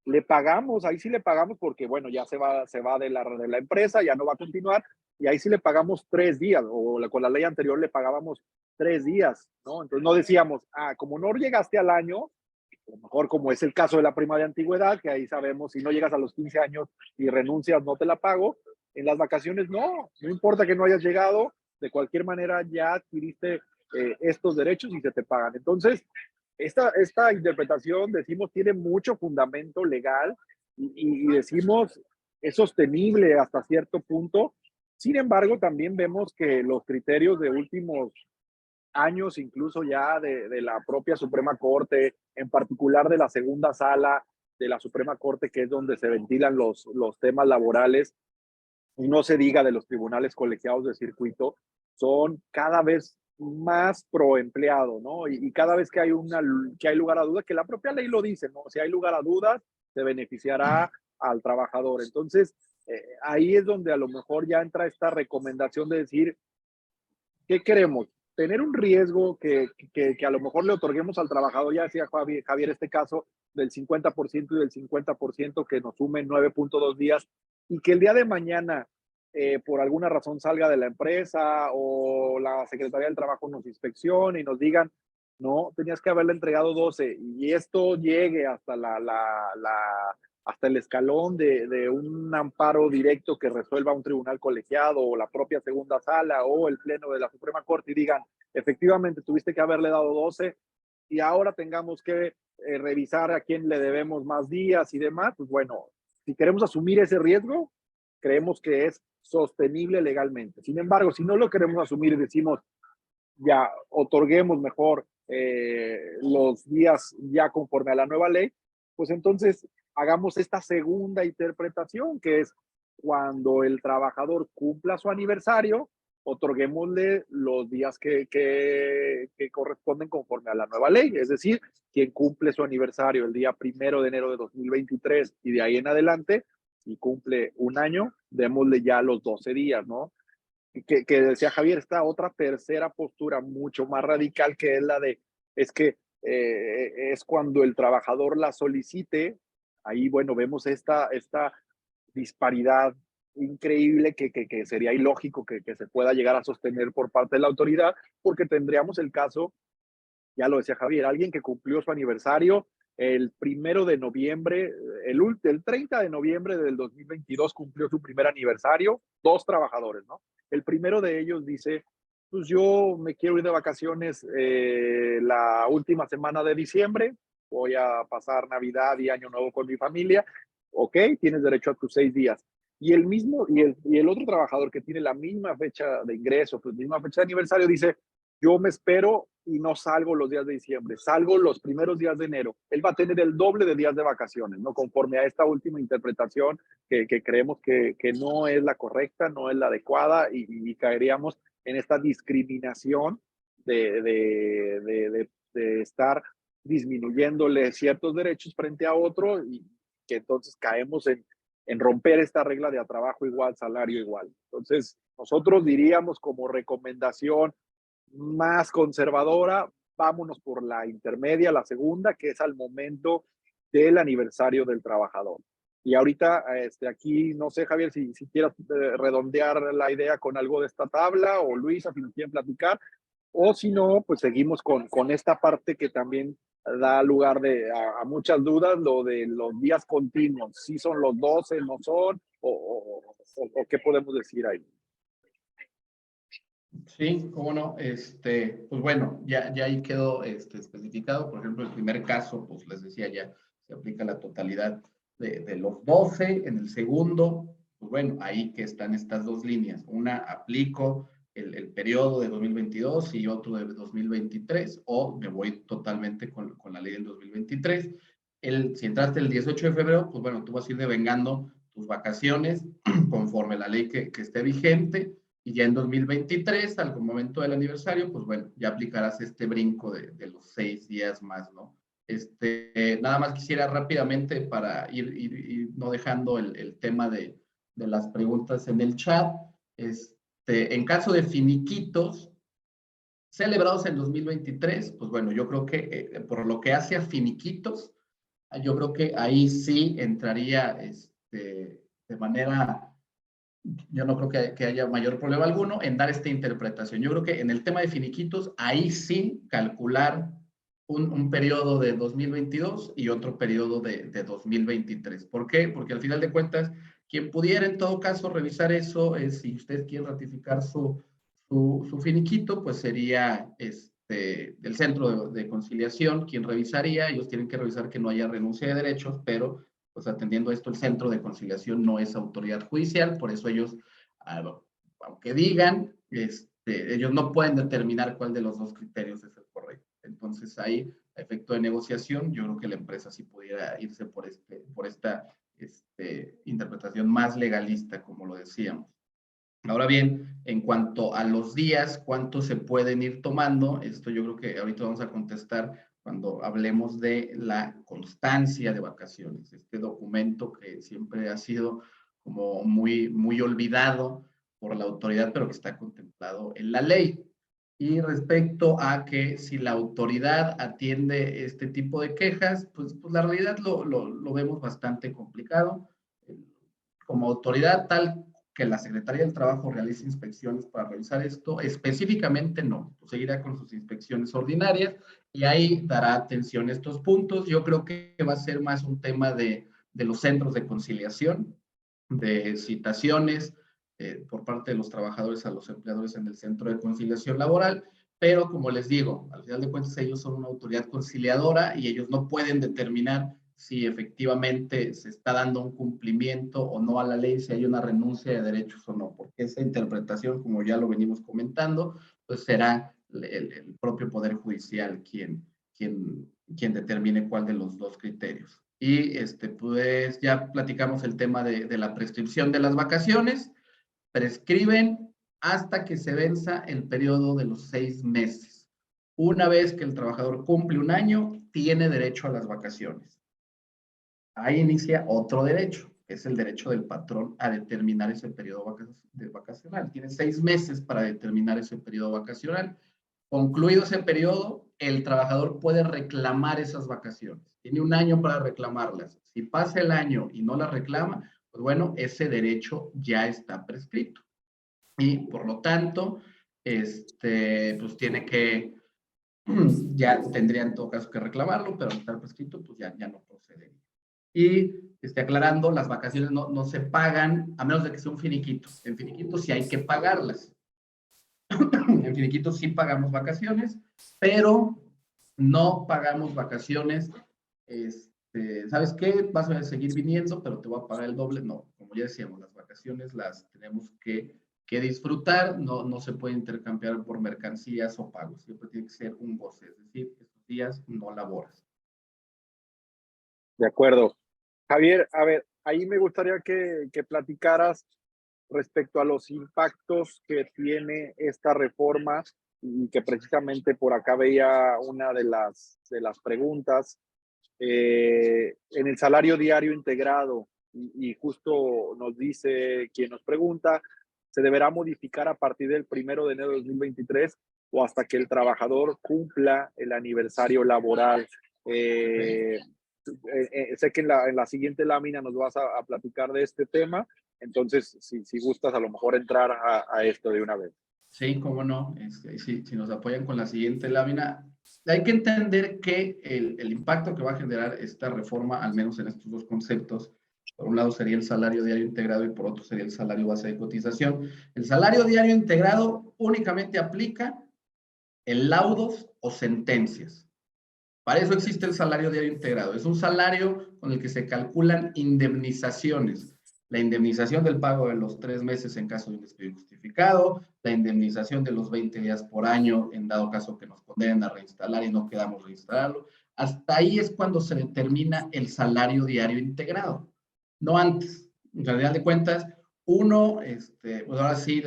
le pagamos, ahí sí le pagamos porque, bueno, ya se va de la empresa, ya no va a continuar, y ahí sí le pagamos 3 días, o con la ley anterior le pagábamos 3 días, ¿no? Entonces no decíamos, como no llegaste al año, a lo mejor como es el caso de la prima de antigüedad, que ahí sabemos, si no llegas a los 15 años y renuncias, no te la pago. En las vacaciones no importa que no hayas llegado, de cualquier manera ya adquiriste estos derechos y se te pagan. Entonces, esta interpretación, decimos, tiene mucho fundamento legal y decimos, es sostenible hasta cierto punto. Sin embargo, también vemos que los criterios de últimos años, incluso ya de la propia Suprema Corte, en particular de la segunda sala de la Suprema Corte, que es donde se ventilan los temas laborales, y no se diga de los tribunales colegiados de circuito, son cada vez más pro empleado, ¿no? Y cada vez que hay lugar a dudas, que la propia ley lo dice, ¿no? Si hay lugar a dudas, se beneficiará al trabajador. Entonces, ahí es donde a lo mejor ya entra esta recomendación de decir, ¿qué queremos? Tener un riesgo que a lo mejor le otorguemos al trabajador, ya decía Javier este caso, del 50% y del 50% que nos sumen 9.2 días, y que el día de mañana, por alguna razón, salga de la empresa o la Secretaría del Trabajo nos inspeccione y nos digan, no, tenías que haberle entregado 12, y esto llegue hasta hasta el escalón de un amparo directo que resuelva un tribunal colegiado o la propia segunda sala o el pleno de la Suprema Corte y digan, efectivamente tuviste que haberle dado 12 y ahora tengamos que revisar a quién le debemos más días y demás, pues bueno, si queremos asumir ese riesgo, creemos que es sostenible legalmente. Sin embargo, si no lo queremos asumir y decimos, ya otorguemos mejor los días ya conforme a la nueva ley, pues entonces hagamos esta segunda interpretación, que es cuando el trabajador cumpla su aniversario, otorguémosle los días que corresponden conforme a la nueva ley. Es decir, quien cumple su aniversario el día 1 de enero de 2023 y de ahí en adelante, y cumple un año, démosle ya los 12 días, ¿no? Que decía Javier, esta otra tercera postura mucho más radical, que es la de, es que es cuando el trabajador la solicite, ahí bueno, vemos esta disparidad increíble que sería ilógico que se pueda llegar a sostener por parte de la autoridad, porque tendríamos el caso, ya lo decía Javier, alguien que cumplió su aniversario el 1 de noviembre, el 30 de noviembre del 2022 cumplió su primer aniversario, 2 trabajadores, ¿no? El primero de ellos dice, pues yo me quiero ir de vacaciones la última semana de diciembre, voy a pasar Navidad y Año Nuevo con mi familia, ok, tienes derecho a tus 6 días. Y el otro trabajador que tiene la misma fecha de ingreso, pues misma fecha de aniversario, dice, yo me espero y no salgo los días de diciembre, salgo los primeros días de enero. Él va a tener el doble de días de vacaciones, ¿no? Conforme a esta última interpretación que creemos que no es la correcta, no es la adecuada y caeríamos en esta discriminación de estar disminuyéndole ciertos derechos frente a otro y que entonces caemos en romper esta regla de a trabajo igual, salario igual. Entonces, nosotros diríamos como recomendación más conservadora, vámonos por la intermedia, la segunda, que es al momento del aniversario del trabajador. Y ahorita, aquí, no sé, Javier, si quieras redondear la idea con algo de esta tabla, o Luisa, si nos quieren platicar, o si no, pues seguimos con esta parte que también da lugar a muchas dudas, lo de los días continuos, si son los 12, no son, o qué podemos decir ahí. Sí, cómo no. Pues bueno, ya ahí quedó especificado. Por ejemplo, el primer caso, pues les decía ya, se aplica la totalidad de los 12. En el segundo, pues bueno, ahí que están estas dos líneas. Una, aplico el periodo de 2022 y otro de 2023, o me voy totalmente con la ley del 2023. Si entraste el 18 de febrero, pues bueno, tú vas a ir devengando tus vacaciones conforme la ley que esté vigente. Y ya en 2023, al momento del aniversario, pues bueno, ya aplicarás este brinco de los 6 días más, ¿no? Nada más quisiera rápidamente para ir no dejando el tema de las preguntas en el chat. En caso de finiquitos celebrados en 2023, pues bueno, yo creo que por lo que hace a finiquitos, yo creo que ahí sí entraría de manera... Yo no creo que haya mayor problema alguno en dar esta interpretación. Yo creo que en el tema de finiquitos, ahí sí calcular un periodo de 2022 y otro periodo de 2023. ¿Por qué? Porque al final de cuentas, quien pudiera en todo caso revisar eso, si usted quiere ratificar su finiquito, pues sería el centro de conciliación quien revisaría. Ellos tienen que revisar que no haya renuncia de derechos, pero pues atendiendo a esto, el centro de conciliación no es autoridad judicial, por eso ellos, aunque digan, ellos no pueden determinar cuál de los dos criterios es el correcto. Entonces ahí, a efecto de negociación, yo creo que la empresa sí pudiera irse por esta interpretación más legalista, como lo decíamos. Ahora bien, en cuanto a los días, ¿cuántos se pueden ir tomando? Esto yo creo que ahorita vamos a contestar cuando hablemos de la constancia de vacaciones, este documento que siempre ha sido como muy olvidado por la autoridad, pero que está contemplado en la ley. Y respecto a que si la autoridad atiende este tipo de quejas, pues la realidad lo vemos bastante complicado. Como autoridad tal que la Secretaría del Trabajo realice inspecciones para revisar esto, específicamente no, pues seguirá con sus inspecciones ordinarias y ahí dará atención a estos puntos. Yo creo que va a ser más un tema de los centros de conciliación, de citaciones por parte de los trabajadores a los empleadores en el centro de conciliación laboral, pero como les digo, al final de cuentas ellos son una autoridad conciliadora y ellos no pueden determinar si efectivamente se está dando un cumplimiento o no a la ley, si hay una renuncia de derechos o no, porque esa interpretación, como ya lo venimos comentando, pues será el propio Poder Judicial quien determine cuál de los dos criterios. Y pues ya platicamos el tema de la prescripción de las vacaciones. Prescriben hasta que se venza el periodo de los 6 meses. Una vez que el trabajador cumple un año, tiene derecho a las vacaciones. Ahí inicia otro derecho, que es el derecho del patrón a determinar ese periodo vacacional. Tiene 6 meses para determinar ese periodo vacacional. Concluido ese periodo, el trabajador puede reclamar esas vacaciones. Tiene un año para reclamarlas. Si pasa el año y no las reclama, pues bueno, ese derecho ya está prescrito. Y por lo tanto, pues tiene que, ya tendría en todo caso que reclamarlo, pero al estar prescrito, pues ya no procede. Y aclarando, las vacaciones no se pagan a menos de que sea un finiquito. En finiquito sí hay que pagarlas. En finiquito sí pagamos vacaciones, pero no pagamos vacaciones. ¿Sabes qué? Vas a seguir viniendo, pero te voy a pagar el doble. No, como ya decíamos, las vacaciones las tenemos que que disfrutar, no se puede intercambiar por mercancías o pagos, siempre tiene que ser un goce, es decir, estos días no laboras. De acuerdo. Javier, a ver, ahí me gustaría que platicaras respecto a los impactos que tiene esta reforma y que precisamente por acá veía una de las preguntas en el salario diario integrado y justo nos dice quien nos pregunta, ¿se deberá modificar a partir del 1 de enero de 2023 o hasta que el trabajador cumpla el aniversario laboral? Sé que en la siguiente lámina nos vas a platicar de este tema, entonces si gustas a lo mejor entrar a esto de una vez. Sí, cómo no. Si nos apoyan con la siguiente lámina, hay que entender que el impacto que va a generar esta reforma, al menos en estos dos conceptos, por un lado sería el salario diario integrado y por otro sería el salario base de cotización. El salario diario integrado únicamente aplica en laudos o sentencias. Para eso existe el salario diario integrado. Es un salario con el que se calculan indemnizaciones. La indemnización del pago de los 3 meses en caso de un despido injustificado, la indemnización de los 20 días por año en dado caso que nos condenen a reinstalar y no queramos reinstalarlo. Hasta ahí es cuando se determina el salario diario integrado, no antes. En realidad de cuentas, uno, pues ahora sí,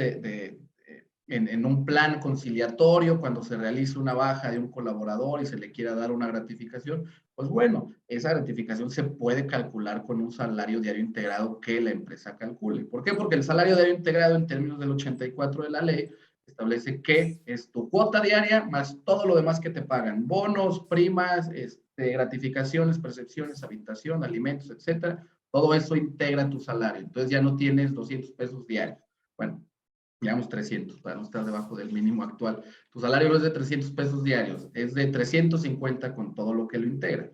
en un plan conciliatorio, cuando se realiza una baja de un colaborador y se le quiera dar una gratificación, pues bueno, esa gratificación se puede calcular con un salario diario integrado que la empresa calcule. ¿Por qué? Porque el salario diario integrado en términos del 84 de la ley establece que es tu cuota diaria más todo lo demás que te pagan, bonos, primas, gratificaciones, percepciones, habitación, alimentos, etcétera. Todo eso integra tu salario. Entonces ya no tienes 200 pesos diarios. Bueno, digamos 300, para no estar debajo del mínimo actual. Tu salario no es de 300 pesos diarios, es de 350 con todo lo que lo integra.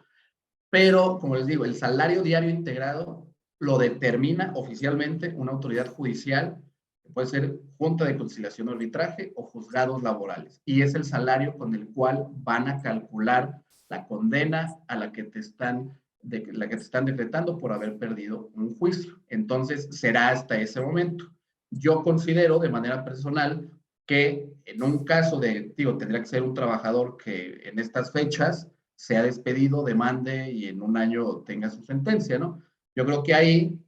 Pero, como les digo, el salario diario integrado lo determina oficialmente una autoridad judicial, que puede ser Junta de Conciliación o Arbitraje o juzgados laborales. Y es el salario con el cual van a calcular la condena a la que te están decretando por haber perdido un juicio. Entonces, será hasta ese momento. Yo considero de manera personal que en un caso tendría que ser un trabajador que en estas fechas sea despedido, demande y en un año tenga su sentencia, ¿no? Yo creo que ahí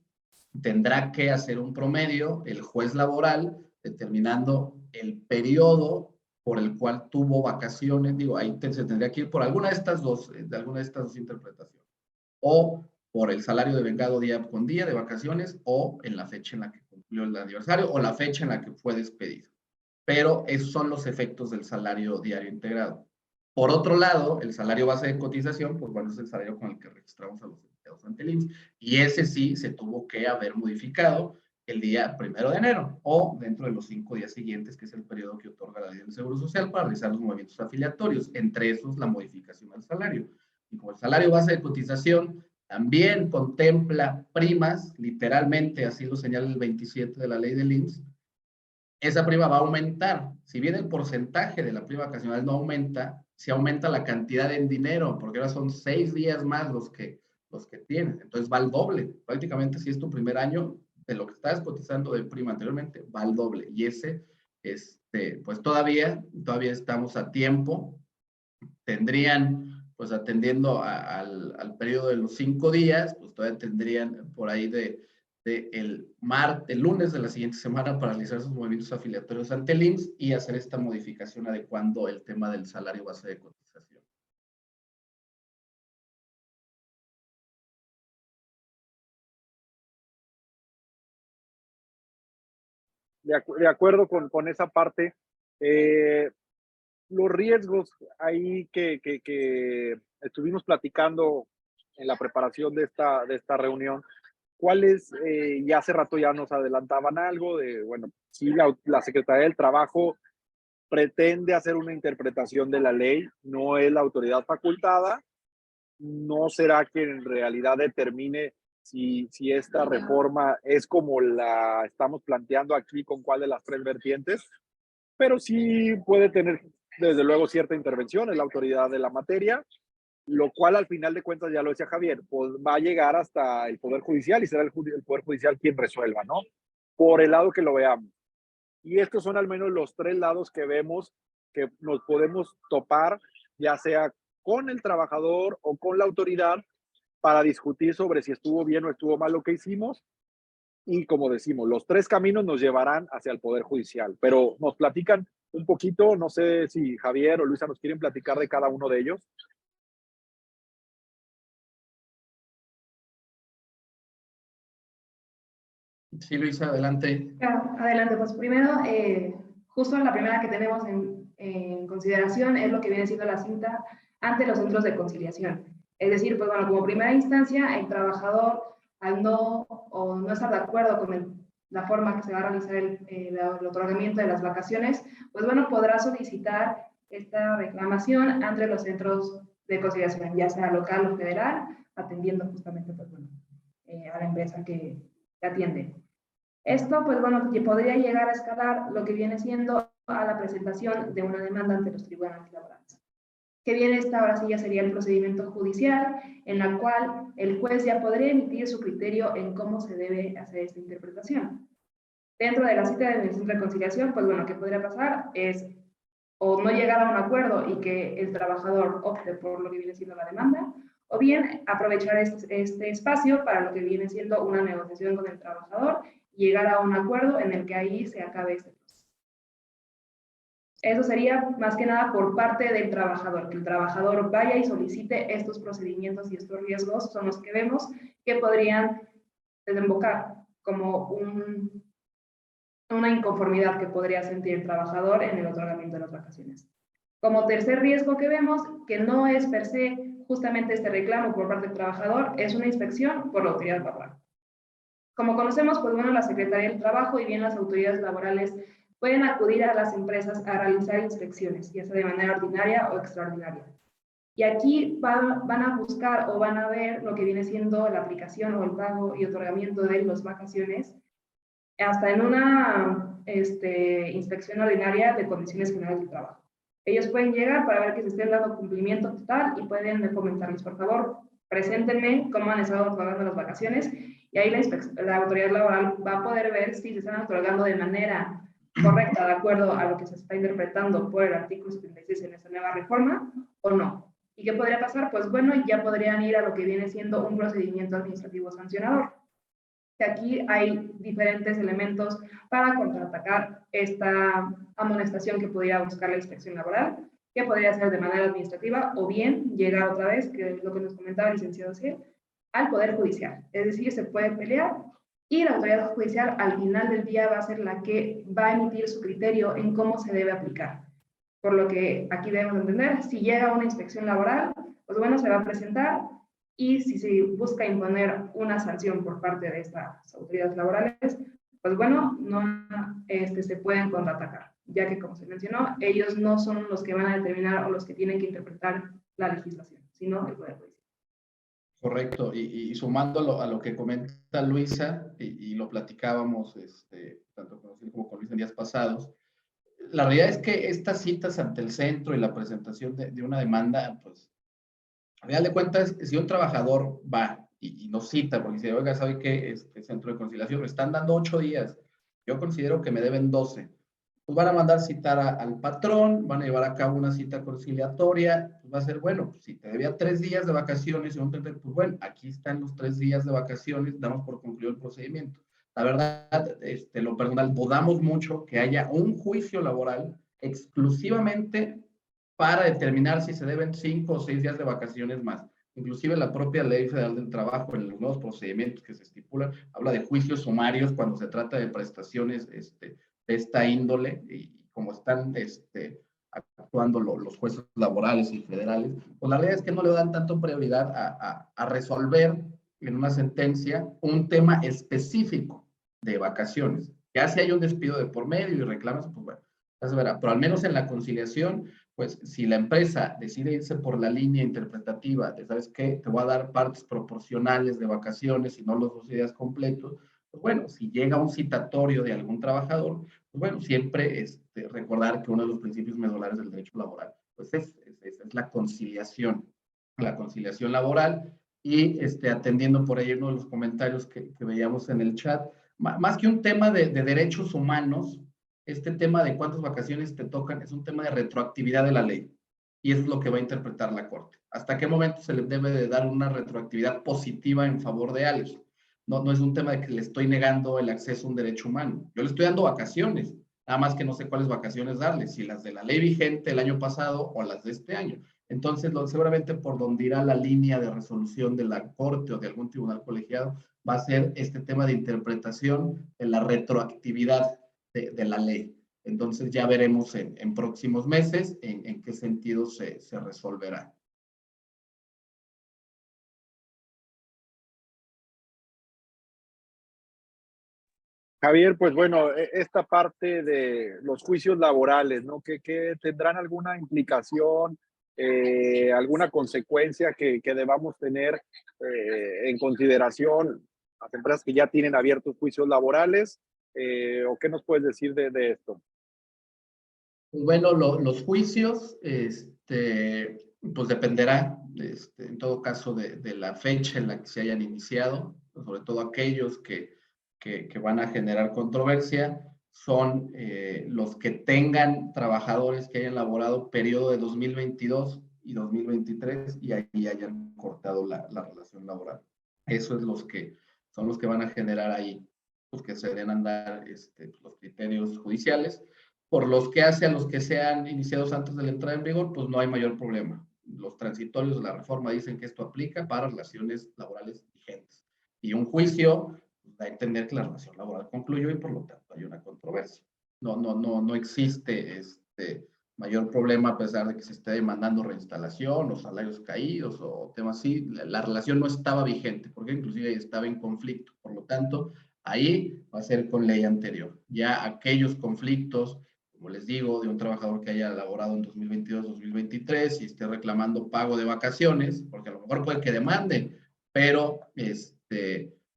tendrá que hacer un promedio el juez laboral determinando el periodo por el cual tuvo vacaciones, ahí se tendría que ir por alguna de estas dos interpretaciones, o por el salario de vengado día con día de vacaciones, o en la fecha en la que cumplió el aniversario, o la fecha en la que fue despedido. Pero esos son los efectos del salario diario integrado. Por otro lado, el salario base de cotización, pues bueno, es el salario con el que registramos a los empleados ante el IMSS, y ese sí se tuvo que haber modificado el día 1 de enero o dentro de los 5 días siguientes, que es el periodo que otorga la ley del Seguro Social para realizar los movimientos afiliatorios, entre esos la modificación al salario. Y como el salario base de cotización también contempla primas, literalmente así lo señala el 27 de la ley del IMSS, esa prima va a aumentar. Si bien el porcentaje de la prima vacacional no aumenta, sí aumenta la cantidad en dinero, porque ahora son 6 días más los que tienes. Entonces va al doble. Prácticamente si es tu primer año, de lo que estabas cotizando de prima anteriormente, va al doble. Y ese, pues todavía estamos a tiempo. Tendrían, pues atendiendo al periodo de los 5 días, pues todavía tendrían por ahí el lunes de la siguiente semana para realizar sus movimientos afiliatorios ante el IMSS y hacer esta modificación adecuando el tema del salario base de cotización. De acuerdo con esa parte. Los riesgos ahí que estuvimos platicando en la preparación de esta reunión, ¿cuáles? Y hace rato ya nos adelantaban algo de, bueno, sí, la Secretaría del Trabajo pretende hacer una interpretación de la ley, no es la autoridad facultada, no será quien en realidad determine si esta reforma es como la estamos planteando aquí, con cuál de las tres vertientes, pero sí puede tener desde luego cierta intervención en la autoridad de la materia, lo cual al final de cuentas, ya lo decía Javier, pues va a llegar hasta el Poder Judicial y será el Poder Judicial quien resuelva, ¿no? Por el lado que lo veamos. Y estos son al menos los tres lados que vemos que nos podemos topar, ya sea con el trabajador o con la autoridad, para discutir sobre si estuvo bien o estuvo mal lo que hicimos. Y como decimos, los tres caminos nos llevarán hacia el Poder Judicial, pero nos platican un poquito, no sé si Javier o Luisa nos quieren platicar de cada uno de ellos. Sí, Luisa, adelante. Claro, adelante, pues primero, justo la primera que tenemos en consideración es lo que viene siendo la cinta ante los centros de conciliación. Es decir, pues bueno, como primera instancia, el trabajador al no o no estar de acuerdo con la forma que se va a realizar el otorgamiento de las vacaciones, pues bueno, podrá solicitar esta reclamación ante los centros de conciliación, ya sea local o federal, atendiendo justamente, pues bueno, a la empresa que atiende. Esto, pues bueno, que podría llegar a escalar lo que viene siendo a la presentación de una demanda ante los tribunales laborales. Que viene esta ahora sí ya sería el procedimiento judicial, en la cual el juez ya podría emitir su criterio en cómo se debe hacer esta interpretación. Dentro de la cita de mediación de conciliación, pues bueno, ¿qué podría pasar? Es o no llegar a un acuerdo y que el trabajador opte por lo que viene siendo la demanda, o bien aprovechar este espacio para lo que viene siendo una negociación con el trabajador y llegar a un acuerdo en el que ahí se acabe este proceso. Eso sería más que nada por parte del trabajador, que el trabajador vaya y solicite estos procedimientos y estos riesgos son los que vemos que podrían desembocar como una inconformidad que podría sentir el trabajador en el otorgamiento de las vacaciones. Como tercer riesgo que vemos, que no es per se justamente este reclamo por parte del trabajador, es una inspección por la autoridad laboral. Como conocemos, pues bueno, la Secretaría del Trabajo y bien las autoridades laborales pueden acudir a las empresas a realizar inspecciones, ya sea de manera ordinaria o extraordinaria. Y aquí van a buscar o van a ver lo que viene siendo la aplicación o el pago y otorgamiento de las vacaciones, hasta en una inspección ordinaria de condiciones generales de trabajo. Ellos pueden llegar para ver que se esté dando cumplimiento total y pueden comentarles, por favor, preséntenme cómo han estado otorgando las vacaciones, y ahí la autoridad laboral va a poder ver si se están otorgando de manera correcta, de acuerdo a lo que se está interpretando por el artículo 76 en esta nueva reforma, o no. ¿Y qué podría pasar? Pues bueno, ya podrían ir a lo que viene siendo un procedimiento administrativo sancionador. Que aquí hay diferentes elementos para contraatacar esta amonestación que podría buscar la inspección laboral, que podría ser de manera administrativa o bien llegar otra vez, que es lo que nos comentaba el licenciado Ciel, al Poder Judicial. Es decir, se puede pelear y la autoridad judicial al final del día va a ser la que va a emitir su criterio en cómo se debe aplicar. Por lo que aquí debemos entender, si llega una inspección laboral, pues bueno, se va a presentar, y si se busca imponer una sanción por parte de estas autoridades laborales, pues bueno, no se pueden contraatacar, ya que como se mencionó, ellos no son los que van a determinar o los que tienen que interpretar la legislación, sino el Poder Judicial. Correcto, y sumando a lo que comenta Luisa, y lo platicábamos tanto con Osiel como con Luis en días pasados, la realidad es que estas citas ante el centro y la presentación de una demanda, pues, a final de cuentas, si un trabajador va y nos cita, porque dice, oiga, ¿sabe qué? Centro de conciliación, me están dando 8 días, yo considero que me deben 12. Pues van a mandar citar al patrón, van a llevar a cabo una cita conciliatoria, pues va a ser, bueno, pues si te debía 3 días de vacaciones, pues bueno, aquí están los 3 días de vacaciones, damos por concluido el procedimiento. La verdad, lo personal, dudamos mucho que haya un juicio laboral exclusivamente para determinar si se deben 5 o 6 días de vacaciones más. Inclusive la propia Ley Federal del Trabajo, en los nuevos procedimientos que se estipulan, habla de juicios sumarios cuando se trata de prestaciones de esta índole, y como están actuando los jueces laborales y federales, pues la realidad es que no le dan tanto prioridad a resolver en una sentencia un tema específico de vacaciones. Ya si hay un despido de por medio y reclamas, pues bueno, ya se verá. Pero al menos en la conciliación, pues si la empresa decide irse por la línea interpretativa de, ¿sabes qué? Te voy a dar partes proporcionales de vacaciones y no los 2 días completos, pues bueno, si llega un citatorio de algún trabajador, pues bueno, siempre recordar que uno de los principios medulares del derecho laboral, pues es la conciliación laboral. Y atendiendo por ahí uno de los comentarios que veíamos en el chat, más que un tema de derechos humanos, este tema de cuántas vacaciones te tocan es un tema de retroactividad de la ley. Y eso es lo que va a interpretar la Corte. ¿Hasta qué momento se le debe de dar una retroactividad positiva en favor de alguien? No es un tema de que le estoy negando el acceso a un derecho humano. Yo le estoy dando vacaciones, nada más que no sé cuáles vacaciones darle, si las de la ley vigente el año pasado o las de este año. Entonces, seguramente por donde irá la línea de resolución de la Corte o de algún tribunal colegiado va a ser este tema de interpretación de la retroactividad de la ley. Entonces ya veremos en próximos meses en qué sentido se resolverá. Javier, pues bueno, esta parte de los juicios laborales, ¿no? ¿Que tendrán alguna implicación, alguna consecuencia que debamos tener en consideración las empresas que ya tienen abiertos juicios laborales? ¿O qué nos puedes decir de esto? Bueno, los juicios, pues dependerá, en todo caso, de la fecha en la que se hayan iniciado, sobre todo aquellos que van a generar controversia, son los que tengan trabajadores que hayan laborado periodo de 2022 y 2023 y ahí hayan cortado la relación laboral. Eso es son los que van a generar ahí, pues que se den a andar los criterios judiciales. Por los que hace a los que sean iniciados antes de la entrada en vigor, pues no hay mayor problema. Los transitorios de la reforma dicen que esto aplica para relaciones laborales vigentes. Y un juicio pues, da a entender que la relación laboral concluyó y por lo tanto hay una controversia. No existe mayor problema a pesar de que se esté demandando reinstalación o salarios caídos o temas así. La relación no estaba vigente porque inclusive estaba en conflicto. Por lo tanto, ahí va a ser con ley anterior. Ya aquellos conflictos, como les digo, de un trabajador que haya laborado en 2022-2023 y esté reclamando pago de vacaciones, porque a lo mejor puede que demande, pero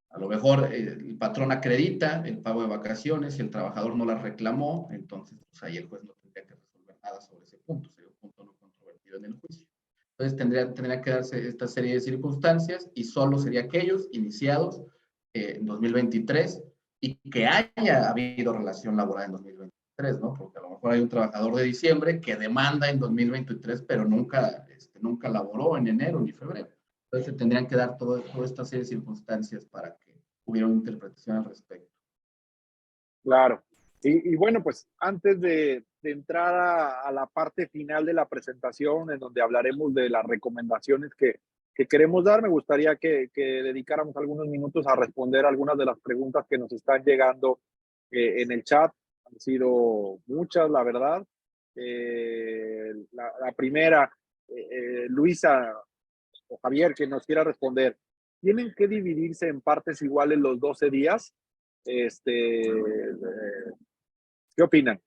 a lo mejor el patrón acredita el pago de vacaciones y el trabajador no las reclamó, entonces pues ahí el juez no tendría que resolver nada sobre ese punto, sería un punto no controvertido en el juicio. Entonces tendría que darse esta serie de circunstancias y solo sería aquellos iniciados en 2023 y que haya habido relación laboral en 2023, ¿no? Porque a lo mejor hay un trabajador de diciembre que demanda en 2023, pero nunca laboró en enero ni febrero. Entonces se tendrían que dar toda esta serie de circunstancias para que hubiera una interpretación al respecto. Claro. Y bueno, pues antes de entrar a la parte final de la presentación, en donde hablaremos de las recomendaciones que queremos dar, me gustaría que dedicáramos algunos minutos a responder algunas de las preguntas que nos están llegando en el chat. Han sido muchas, la verdad. La primera, Luisa o Javier, que nos quiera responder, ¿tienen que dividirse en partes iguales los 12 días? ¿Qué opinan?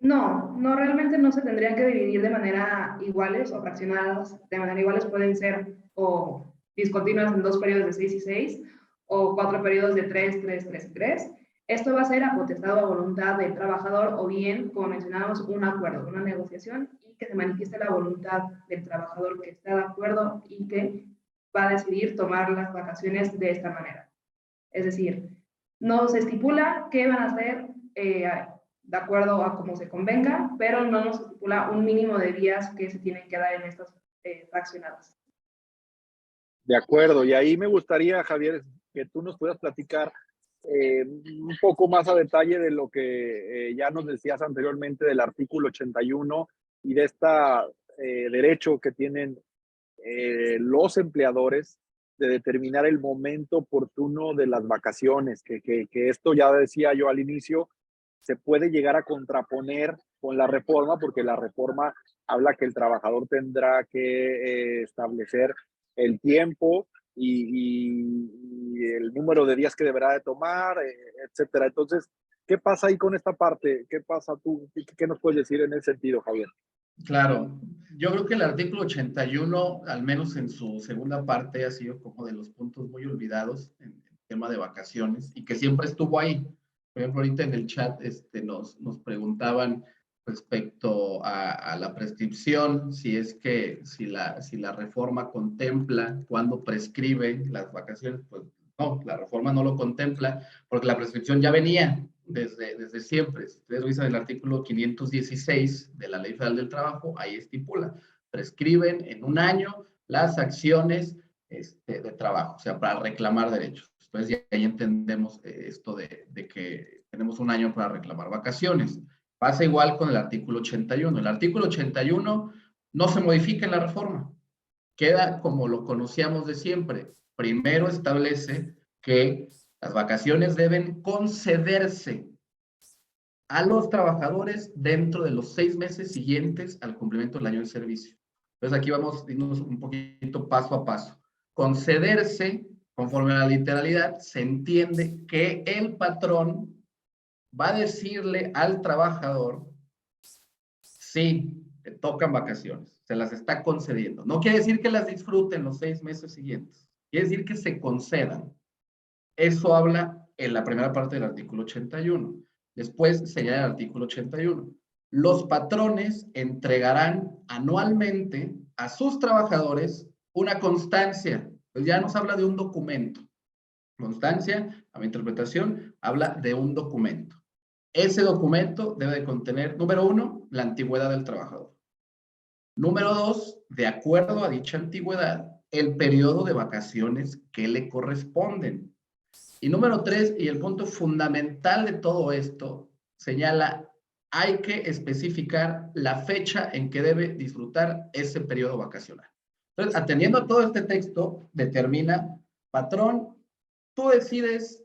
No, realmente no se tendrían que dividir de manera iguales o fraccionadas de manera iguales. Pueden ser o discontinuas en 2 periodos de 6 y 6 o 4 periodos de 3, 3, 3 y 3. Esto va a ser a potestad o a voluntad del trabajador o bien, como mencionábamos, un acuerdo, una negociación y que se manifieste la voluntad del trabajador que está de acuerdo y que va a decidir tomar las vacaciones de esta manera. Es decir, no se estipula qué van a hacer de acuerdo a cómo se convenga, pero no nos estipula un mínimo de días que se tienen que dar en estas fraccionadas. De acuerdo, y ahí me gustaría, Javier, que tú nos puedas platicar un poco más a detalle de lo que ya nos decías anteriormente del artículo 81 y de este derecho que tienen los empleadores de determinar el momento oportuno de las vacaciones, que esto ya decía yo al inicio, se puede llegar a contraponer con la reforma, porque la reforma habla que el trabajador tendrá que establecer el tiempo y el número de días que deberá de tomar, etcétera. Entonces, ¿qué pasa ahí con esta parte? ¿Qué pasa tú? ¿Qué nos puedes decir en ese sentido, Javier? Claro, yo creo que el artículo 81, al menos en su segunda parte, ha sido como de los puntos muy olvidados en el tema de vacaciones y que siempre estuvo ahí. Por ejemplo, ahorita en el chat nos preguntaban respecto a la prescripción, si la reforma contempla cuándo prescribe las vacaciones, pues no, la reforma no lo contempla porque la prescripción ya venía. desde siempre. Si ustedes revisan el artículo 516 de la Ley Federal del Trabajo, ahí estipula, prescriben en un año las acciones de trabajo, o sea, para reclamar derechos. Entonces, ahí entendemos esto de que tenemos un año para reclamar vacaciones. Pasa igual con el artículo 81. El artículo 81 no se modifica en la reforma. Queda como lo conocíamos de siempre. Primero establece que las vacaciones deben concederse a los trabajadores dentro de los 6 meses siguientes al cumplimiento del año de servicio. Entonces aquí vamos a irnos un poquito paso a paso. Concederse, conforme a la literalidad, se entiende que el patrón va a decirle al trabajador, sí, te tocan vacaciones, se las está concediendo. No quiere decir que las disfruten los 6 meses siguientes, quiere decir que se concedan. Eso habla en la primera parte del artículo 81. Después señala el artículo 81. Los patrones entregarán anualmente a sus trabajadores una constancia. Pues ya nos habla de un documento. Constancia, a mi interpretación, habla de un documento. Ese documento debe de contener, número 1, la antigüedad del trabajador. Número 2, de acuerdo a dicha antigüedad, el periodo de vacaciones que le corresponden. Y número 3, y el punto fundamental de todo esto, señala, hay que especificar la fecha en que debe disfrutar ese periodo vacacional. Entonces, atendiendo a todo este texto, determina, patrón, tú decides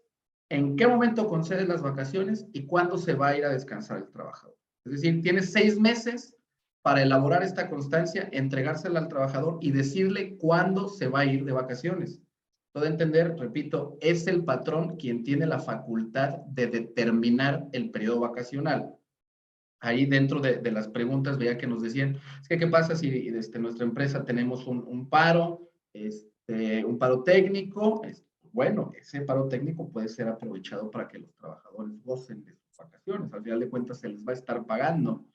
en qué momento concedes las vacaciones y cuándo se va a ir a descansar el trabajador. Es decir, tienes 6 meses para elaborar esta constancia, entregársela al trabajador y decirle cuándo se va a ir de vacaciones. Todo entender, repito, es el patrón quien tiene la facultad de determinar el periodo vacacional. Ahí dentro de las preguntas veía que nos decían, es que qué pasa si nuestra empresa tenemos un paro, un paro técnico. Bueno, ese paro técnico puede ser aprovechado para que los trabajadores gocen de sus vacaciones. Al final de cuentas se les va a estar pagando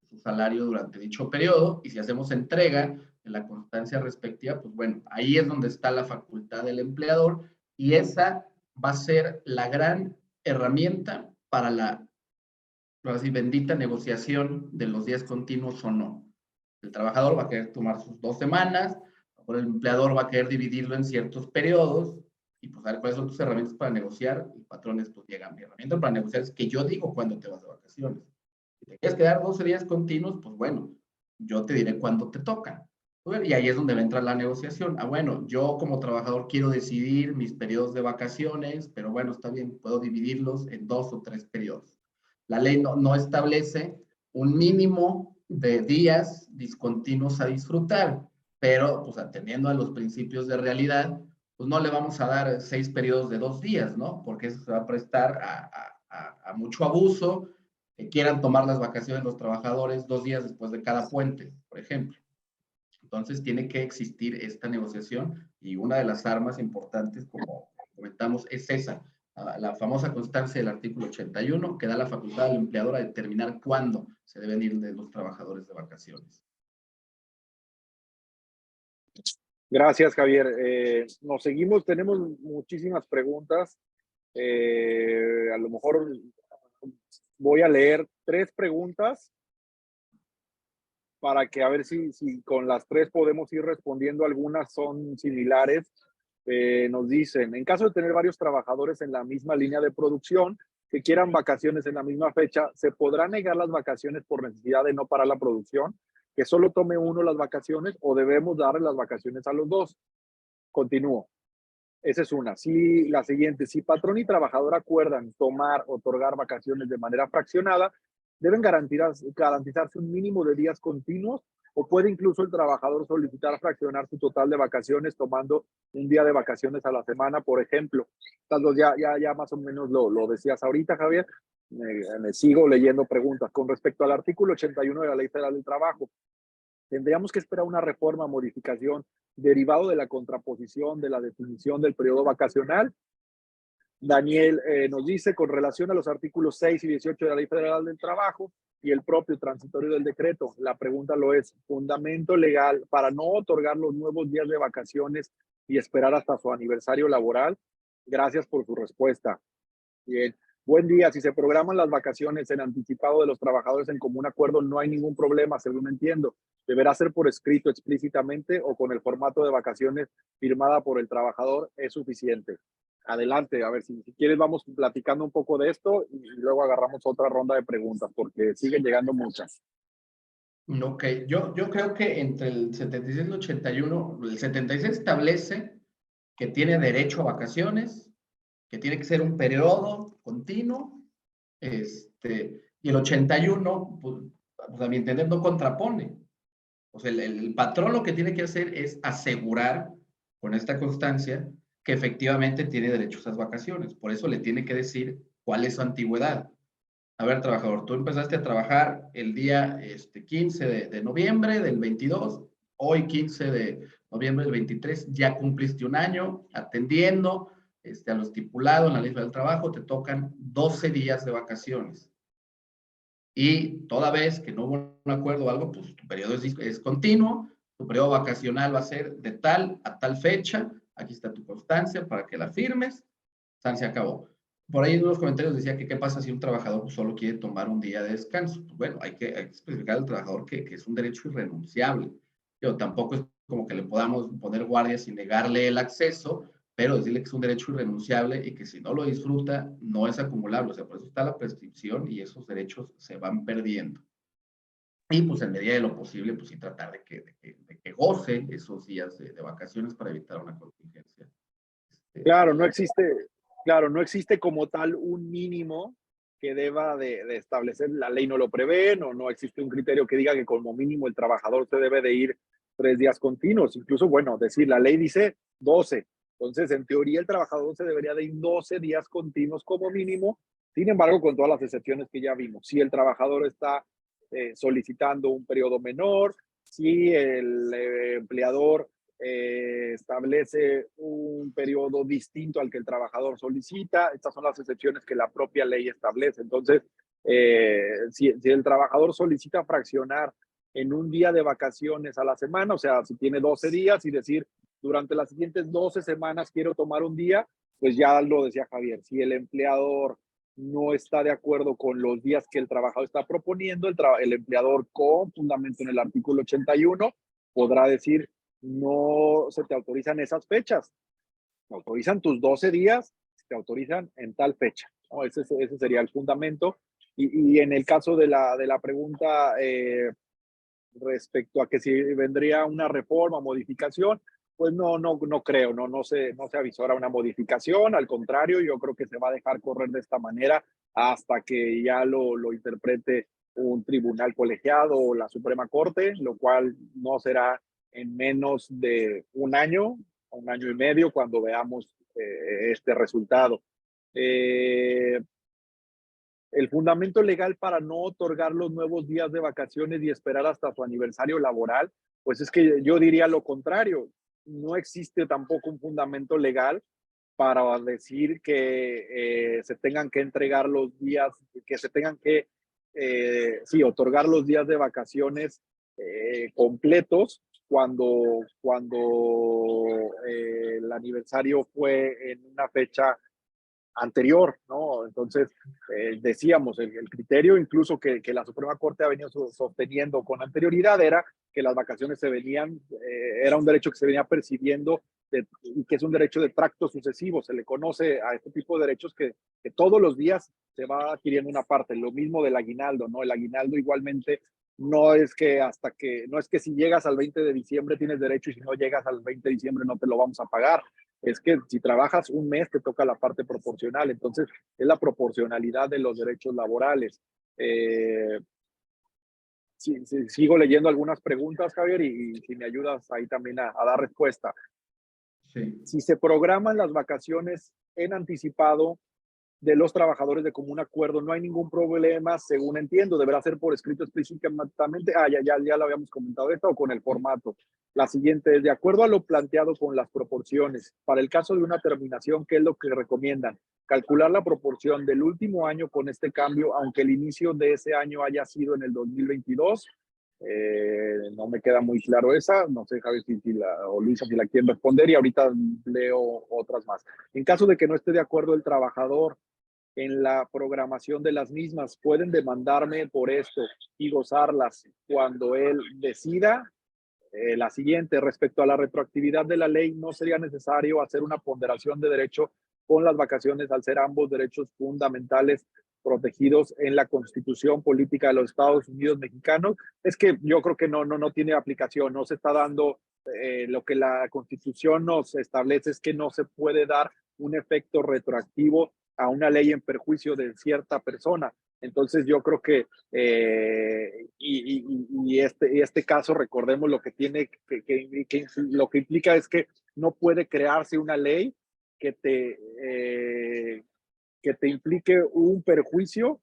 su salario durante dicho periodo, y si hacemos entrega de la constancia respectiva, pues bueno, ahí es donde está la facultad del empleador, y esa va a ser la gran herramienta para la, así, bendita negociación de los días continuos o no. El trabajador va a querer tomar sus 2 semanas, o el empleador va a querer dividirlo en ciertos periodos, y pues a ver cuáles son tus herramientas para negociar. Y patrones, pues llega mi herramienta para negociar es que yo digo cuándo te vas de vacaciones. Si te quieres quedar 12 días continuos, pues bueno, yo te diré cuándo te tocan. Y ahí es donde va a entrar la negociación. Ah, bueno, yo como trabajador quiero decidir mis periodos de vacaciones, pero bueno, está bien, puedo dividirlos en 2 o 3 periodos. La ley no establece un mínimo de días discontinuos a disfrutar, pero pues atendiendo a los principios de realidad, pues no le vamos a dar 6 periodos de 2 días, ¿no? Porque eso se va a prestar a mucho abuso, que quieran tomar las vacaciones los trabajadores 2 días después de cada puente, por ejemplo. Entonces tiene que existir esta negociación, y una de las armas importantes, como comentamos, es esa, la famosa constancia del artículo 81, que da la facultad al empleador a determinar cuándo se deben ir de los trabajadores de vacaciones. Gracias, Javier. Nos seguimos, tenemos muchísimas preguntas. A lo mejor voy a leer 3 preguntas para que a ver si con las 3 podemos ir respondiendo. Algunas son similares. Nos dicen, en caso de tener varios trabajadores en la misma línea de producción que quieran vacaciones en la misma fecha, ¿se podrá negar las vacaciones por necesidad de no parar la producción? ¿Que solo tome uno las vacaciones o debemos darle las vacaciones a los 2? Continúo. Esa es una. Sí, la siguiente, si patrón y trabajador acuerdan otorgar vacaciones de manera fraccionada, ¿deben garantizarse un mínimo de días continuos o puede incluso el trabajador solicitar fraccionar su total de vacaciones tomando un día de vacaciones a la semana, por ejemplo? Ya más o menos lo decías ahorita, Javier. Me sigo leyendo preguntas. Con respecto al artículo 81 de la Ley Federal del Trabajo, ¿tendríamos que esperar una reforma o modificación derivado de la contraposición de la definición del periodo vacacional? Daniel nos dice, con relación a los artículos 6 y 18 de la Ley Federal del Trabajo y el propio transitorio del decreto, la pregunta lo es, ¿fundamento legal para no otorgar los nuevos días de vacaciones y esperar hasta su aniversario laboral? Gracias por su respuesta. Bien. Buen día, si se programan las vacaciones en anticipado de los trabajadores en común acuerdo, no hay ningún problema, según entiendo. Deberá ser por escrito explícitamente o con el formato de vacaciones firmada por el trabajador, es suficiente. Adelante, a ver, si quieres vamos platicando un poco de esto y luego agarramos otra ronda de preguntas porque siguen llegando muchas. Ok, yo creo que entre el 76 y el 81, el 76 establece que tiene derecho a vacaciones, que tiene que ser un periodo continuo, y el 81, pues a mi entender, no contrapone. O sea, el patrón lo que tiene que hacer es asegurar con esta constancia que efectivamente tiene derecho a esas vacaciones. Por eso le tiene que decir cuál es su antigüedad. A ver, trabajador, tú empezaste a trabajar el día 15 de noviembre del 22, hoy 15 de noviembre del 23, ya cumpliste un año atendiendo a lo estipulado en la ley del trabajo, te tocan 12 días de vacaciones. Y toda vez que no hubo un acuerdo o algo, pues tu periodo es continuo, tu periodo vacacional va a ser de tal a tal fecha, aquí está tu constancia para que la firmes, se acabó. Por ahí en unos comentarios decía que qué pasa si un trabajador pues, solo quiere tomar un día de descanso. Pues, bueno, hay que especificar al trabajador que es un derecho irrenunciable. Pero tampoco es como que le podamos poner guardias y negarle el acceso, pero decirle que es un derecho irrenunciable y que si no lo disfruta, no es acumulable. O sea, por eso está la prescripción y esos derechos se van perdiendo. Y pues en medida de lo posible, pues sí tratar de que goce esos días de vacaciones para evitar una contingencia. Claro, no existe como tal un mínimo que deba de establecer, la ley no lo prevé, no existe un criterio que diga que como mínimo el trabajador se debe de ir 3 días continuos, incluso, bueno, decir, la ley dice 12, entonces en teoría el trabajador se debería de ir 12 días continuos como mínimo, sin embargo, con todas las excepciones que ya vimos, si el trabajador está solicitando un periodo menor, si el empleador establece un periodo distinto al que el trabajador solicita. Estas son las excepciones que la propia ley establece. Entonces, si el trabajador solicita fraccionar en un día de vacaciones a la semana, o sea, si tiene 12 días y decir, durante las siguientes 12 semanas quiero tomar un día, pues ya lo decía Javier, si el empleador no está de acuerdo con los días que el trabajador está proponiendo, el empleador con fundamento en el artículo 81 podrá decir, no se te autorizan esas fechas, te autorizan tus 12 días, te autorizan en tal fecha, ¿no? Ese sería el fundamento. Y en el caso de la pregunta respecto a que si vendría una reforma, modificación, pues no creo, no se avisora una modificación, al contrario, yo creo que se va a dejar correr de esta manera hasta que ya lo interprete un tribunal colegiado o la Suprema Corte, lo cual no será en menos de un año y medio, cuando veamos este resultado. El fundamento legal para no otorgar los nuevos días de vacaciones y esperar hasta su aniversario laboral, pues es que yo diría lo contrario. No existe tampoco un fundamento legal para decir que se tengan que entregar los días, que se tengan que, sí, otorgar los días de vacaciones completos cuando el aniversario fue en una fecha anterior, ¿no? Entonces, decíamos, el criterio incluso que la Suprema Corte ha venido sosteniendo con anterioridad era que las vacaciones se venían, era un derecho que se venía percibiendo y que es un derecho de tracto sucesivo. Se le conoce a este tipo de derechos que todos los días se va adquiriendo una parte. Lo mismo del aguinaldo, ¿no? El aguinaldo igualmente no es que si llegas al 20 de diciembre tienes derecho y si no llegas al 20 de diciembre no te lo vamos a pagar. Es que si trabajas un mes te toca la parte proporcional, entonces es la proporcionalidad de los derechos laborales. Sigo leyendo algunas preguntas, Javier, y si me ayudas ahí también a dar respuesta. Sí. Si se programan las vacaciones en anticipado de los trabajadores de común acuerdo, no hay ningún problema, según entiendo, deberá ser por escrito explícitamente, ya lo habíamos comentado esto, o con el formato. La siguiente es, de acuerdo a lo planteado con las proporciones, para el caso de una terminación, ¿qué es lo que recomiendan? Calcular la proporción del último año con este cambio, aunque el inicio de ese año haya sido en el 2022. No me queda muy claro esa, no sé, Javier, o Luisa, si la quieren responder, y ahorita leo otras más. En caso de que no esté de acuerdo el trabajador en la programación de las mismas. Pueden demandarme por esto y gozarlas cuando él decida. La siguiente, respecto a la retroactividad de la ley, no sería necesario hacer una ponderación de derecho con las vacaciones al ser ambos derechos fundamentales protegidos en la Constitución Política de los Estados Unidos Mexicanos. Es que yo creo que no tiene aplicación, no se está dando lo que la Constitución nos establece, es que no se puede dar un efecto retroactivo a una ley en perjuicio de cierta persona. Entonces yo creo que este caso, recordemos lo que tiene lo que implica es que no puede crearse una ley que te implique un perjuicio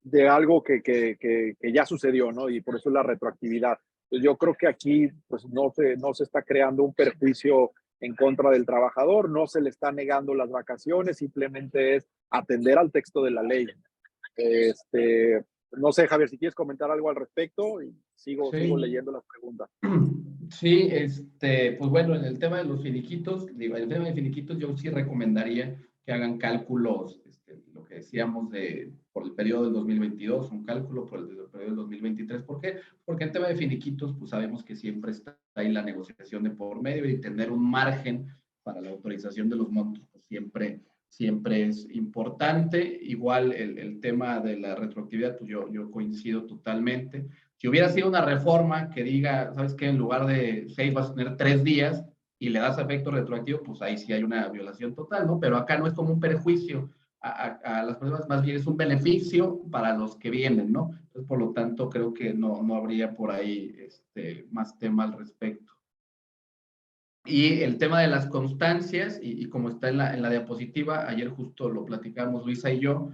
de algo que ya sucedió, ¿no? Y por eso la retroactividad. Entonces yo creo que aquí pues no se está creando un perjuicio en contra del trabajador, no se le está negando las vacaciones, simplemente es atender al texto de la ley. No sé, Javier, si quieres comentar algo al respecto, y sigo leyendo las preguntas. Sí, pues bueno, en el tema de los finiquitos, digo, en el tema de finiquitos yo sí recomendaría que hagan cálculos, lo que decíamos por el periodo del 2022, un cálculo por el periodo del 2023. ¿Por qué? Porque en tema de finiquitos, pues sabemos que siempre está ahí la negociación de por medio, y tener un margen para la autorización de los montos, pues siempre es importante. Igual el tema de la retroactividad, pues yo coincido totalmente. Si hubiera sido una reforma que diga, ¿sabes qué? En lugar de 6 vas a tener 3 días y le das efecto retroactivo, pues ahí sí hay una violación total, ¿no? Pero acá no es como un perjuicio a las personas, más bien es un beneficio para los que vienen, ¿no? Entonces, por lo tanto, creo que no habría por ahí más tema al respecto. Y el tema de las constancias, y como está en la diapositiva, ayer justo lo platicamos Luisa y yo,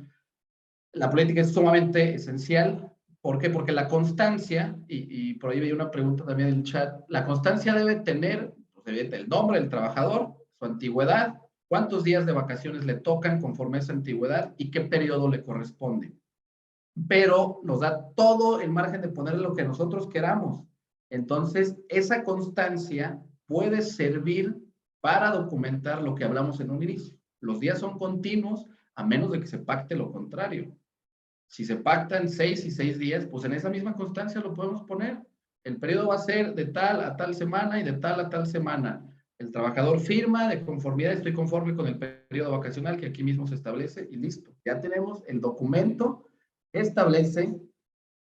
la política es sumamente esencial. ¿Por qué? Porque la constancia, y por ahí veía una pregunta también en el chat, la constancia debe tener, pues, el nombre del trabajador, su antigüedad, cuántos días de vacaciones le tocan conforme a esa antigüedad y qué periodo le corresponde. Pero nos da todo el margen de ponerle lo que nosotros queramos. Entonces, esa constancia puede servir para documentar lo que hablamos en un inicio. Los días son continuos a menos de que se pacte lo contrario. Si se pactan 6 y 6 días, pues en esa misma constancia lo podemos poner. El periodo va a ser de tal a tal semana y de tal a tal semana. El trabajador firma de conformidad, estoy conforme con el periodo vacacional que aquí mismo se establece, y listo. Ya tenemos el documento que establece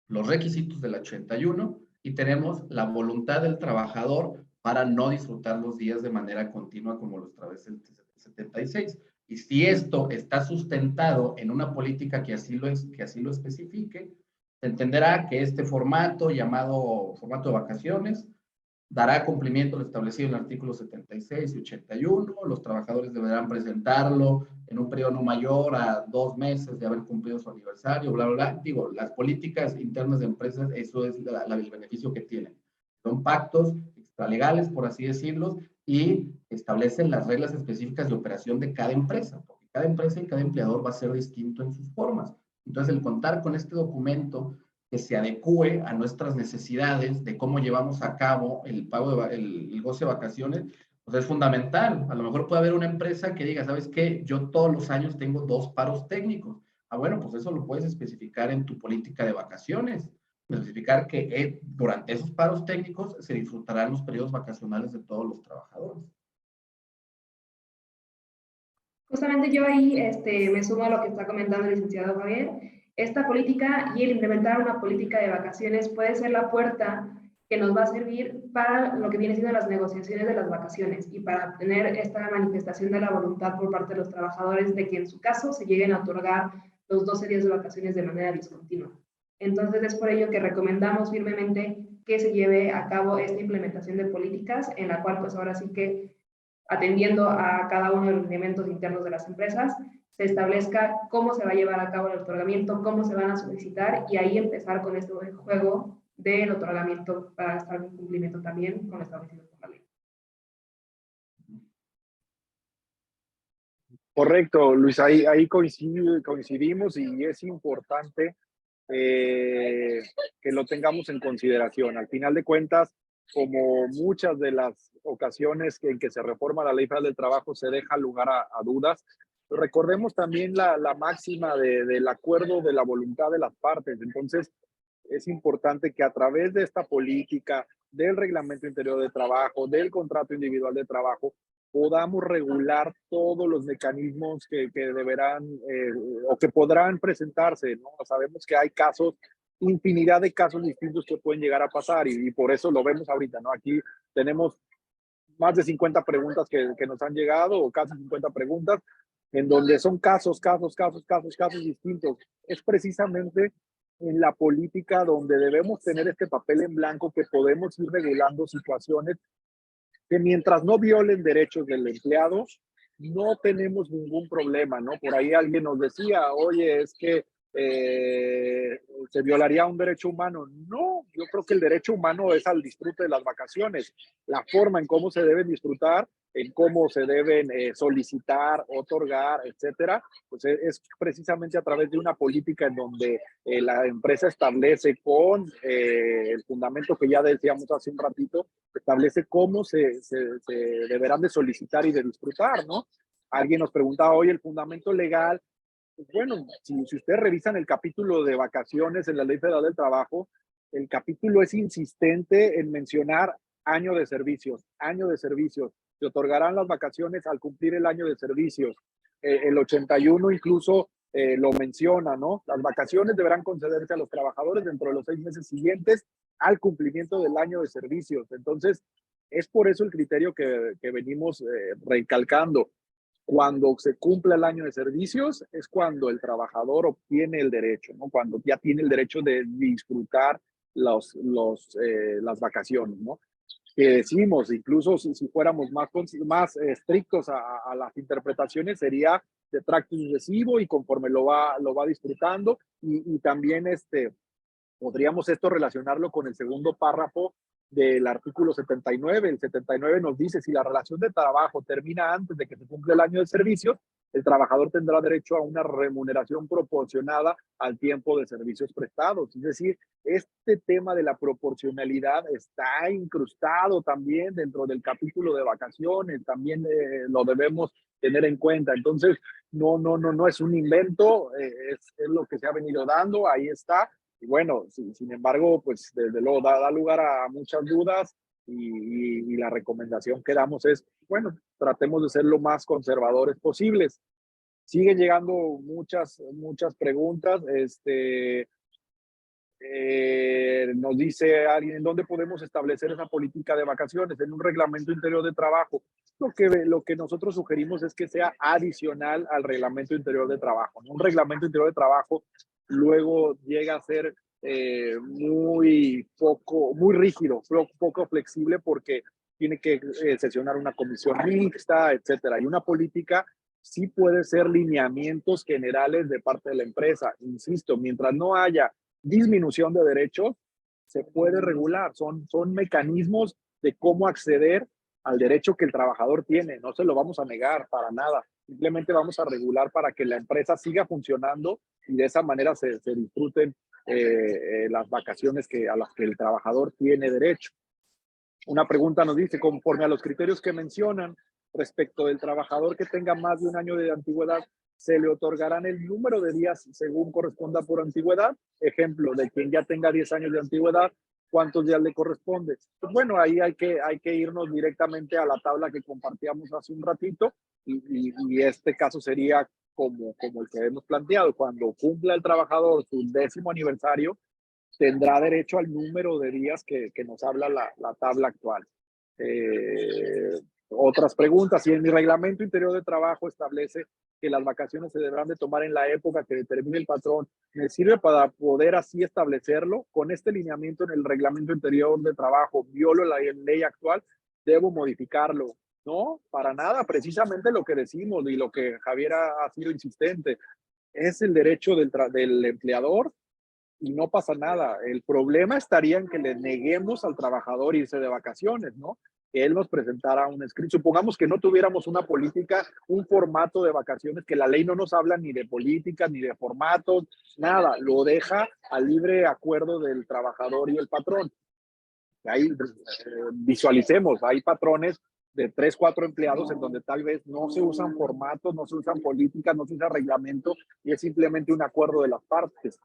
los requisitos del 81 y tenemos la voluntad del trabajador para no disfrutar los días de manera continua como lo establece el 76. Y si esto está sustentado en una política que así lo especifique, se entenderá que este formato, llamado formato de vacaciones, dará cumplimiento a lo establecido en el artículo 76 y 81. Los trabajadores deberán presentarlo en un periodo no mayor a 2 meses de haber cumplido su aniversario, bla, bla, bla. Digo, las políticas internas de empresas, eso es el beneficio que tienen. Son pactos extralegales, por así decirlo, y establecen las reglas específicas de operación de cada empresa, porque cada empresa y cada empleador va a ser distinto en sus formas. Entonces, el contar con este documento que se adecue a nuestras necesidades de cómo llevamos a cabo el pago el goce de vacaciones, pues es fundamental. A lo mejor puede haber una empresa que diga, ¿sabes qué? Yo todos los años tengo 2 paros técnicos. Ah, bueno, pues eso lo puedes especificar en tu política de vacaciones. Especificar que durante esos paros técnicos se disfrutarán los periodos vacacionales de todos los trabajadores. Justamente yo ahí me sumo a lo que está comentando el licenciado Javier. Esta política y el implementar una política de vacaciones puede ser la puerta que nos va a servir para lo que viene siendo las negociaciones de las vacaciones y para tener esta manifestación de la voluntad por parte de los trabajadores de que en su caso se lleguen a otorgar los 12 días de vacaciones de manera discontinua. Entonces es por ello que recomendamos firmemente que se lleve a cabo esta implementación de políticas en la cual pues ahora sí que atendiendo a cada uno de los elementos internos de las empresas, se establezca cómo se va a llevar a cabo el otorgamiento, cómo se van a solicitar y ahí empezar con este juego del otorgamiento para estar en cumplimiento también con lo establecido por la ley. Correcto, Luis, ahí coincidimos y es importante que lo tengamos en consideración. Al final de cuentas, como muchas de las ocasiones en que se reforma la Ley Federal del Trabajo, se deja lugar a dudas. recordemos también la máxima del acuerdo de la voluntad de las partes. Entonces, es importante que a través de esta política, del reglamento interior de trabajo, del contrato individual de trabajo, podamos regular todos los mecanismos que deberán o que podrán presentarse, ¿no? Sabemos que hay casos, infinidad de casos distintos que pueden llegar a pasar y por eso lo vemos ahorita, ¿no? Aquí tenemos más de 50 preguntas que nos han llegado o casi 50 preguntas en donde son casos distintos. Es precisamente en la política donde debemos tener este papel en blanco que podemos ir regulando situaciones que mientras no violen derechos del empleado, no tenemos ningún problema, ¿no? Por ahí alguien nos decía, oye, es que se violaría un derecho humano. No, yo creo que el derecho humano es al disfrute de las vacaciones, la forma en cómo se deben disfrutar, en cómo se deben solicitar, otorgar, etcétera, pues es precisamente a través de una política en donde la empresa establece con el fundamento que ya decíamos hace un ratito, establece cómo se deberán de solicitar y de disfrutar, ¿no? Alguien nos preguntaba hoy el fundamento legal. Bueno, si ustedes revisan el capítulo de vacaciones en la Ley Federal del Trabajo, el capítulo es insistente en mencionar año de servicios, año de servicios. Se otorgarán las vacaciones al cumplir el año de servicios. El 81 incluso lo menciona, ¿no? Las vacaciones deberán concederse a los trabajadores dentro de los 6 meses siguientes al cumplimiento del año de servicios. Entonces, es por eso el criterio que venimos recalcando. Cuando se cumpla el año de servicios es cuando el trabajador obtiene el derecho, ¿no? Cuando ya tiene el derecho de disfrutar las vacaciones, ¿no? Que decimos, incluso si fuéramos más estrictos a las interpretaciones, sería de tracto sucesivo y conforme lo va disfrutando y también podríamos esto relacionarlo con el segundo párrafo del artículo 79. El 79 nos dice, si la relación de trabajo termina antes de que se cumpla el año de servicios, el trabajador tendrá derecho a una remuneración proporcionada al tiempo de servicios prestados. Es decir, este tema de la proporcionalidad está incrustado también dentro del capítulo de vacaciones, también lo debemos tener en cuenta. Entonces, no es un invento, es lo que se ha venido dando, ahí está. Y bueno, sin embargo, pues desde luego da lugar a muchas dudas y la recomendación que damos es, bueno, tratemos de ser lo más conservadores posibles. Siguen llegando muchas preguntas. Nos dice alguien, ¿en dónde podemos establecer esa política de vacaciones? En un reglamento interior de trabajo. Lo que nosotros sugerimos es que sea adicional al reglamento interior de trabajo. Un reglamento interior de trabajo luego llega a ser muy rígido, poco flexible porque tiene que sesionar una comisión mixta, etcétera. Y una política sí puede ser lineamientos generales de parte de la empresa. Insisto, mientras no haya disminución de derechos, se puede regular. Son mecanismos de cómo acceder al derecho que el trabajador tiene. No se lo vamos a negar para nada. Simplemente vamos a regular para que la empresa siga funcionando y de esa manera se disfruten las vacaciones a las que el trabajador tiene derecho. Una pregunta nos dice, conforme a los criterios que mencionan respecto del trabajador que tenga más de un año de antigüedad, se le otorgarán el número de días según corresponda por antigüedad. Ejemplo, de quien ya tenga 10 años de antigüedad, ¿cuántos días le corresponde? Pues bueno, ahí hay que irnos directamente a la tabla que compartíamos hace un ratito y este caso sería como el que hemos planteado. Cuando cumpla el trabajador su 10º aniversario, tendrá derecho al número de días que nos habla la tabla actual. Otras preguntas, si en mi reglamento interior de trabajo establece que las vacaciones se deberán de tomar en la época que determine el patrón, ¿me sirve para poder así establecerlo? Con este lineamiento en el reglamento interior de trabajo, ¿violo la ley actual? ¿Debo modificarlo? No, para nada, precisamente lo que decimos y lo que Javier ha sido insistente, es el derecho del empleador y no pasa nada. El problema estaría en que le neguemos al trabajador irse de vacaciones, ¿no? Que él nos presentara un escrito. Supongamos que no tuviéramos una política, un formato de vacaciones, que la ley no nos habla ni de política, ni de formatos, nada. Lo deja a libre acuerdo del trabajador y el patrón. Ahí visualicemos, hay patrones de 3, 4 empleados en donde tal vez no se usan formatos, no se usan políticas, no se usa reglamento y es simplemente un acuerdo de las partes.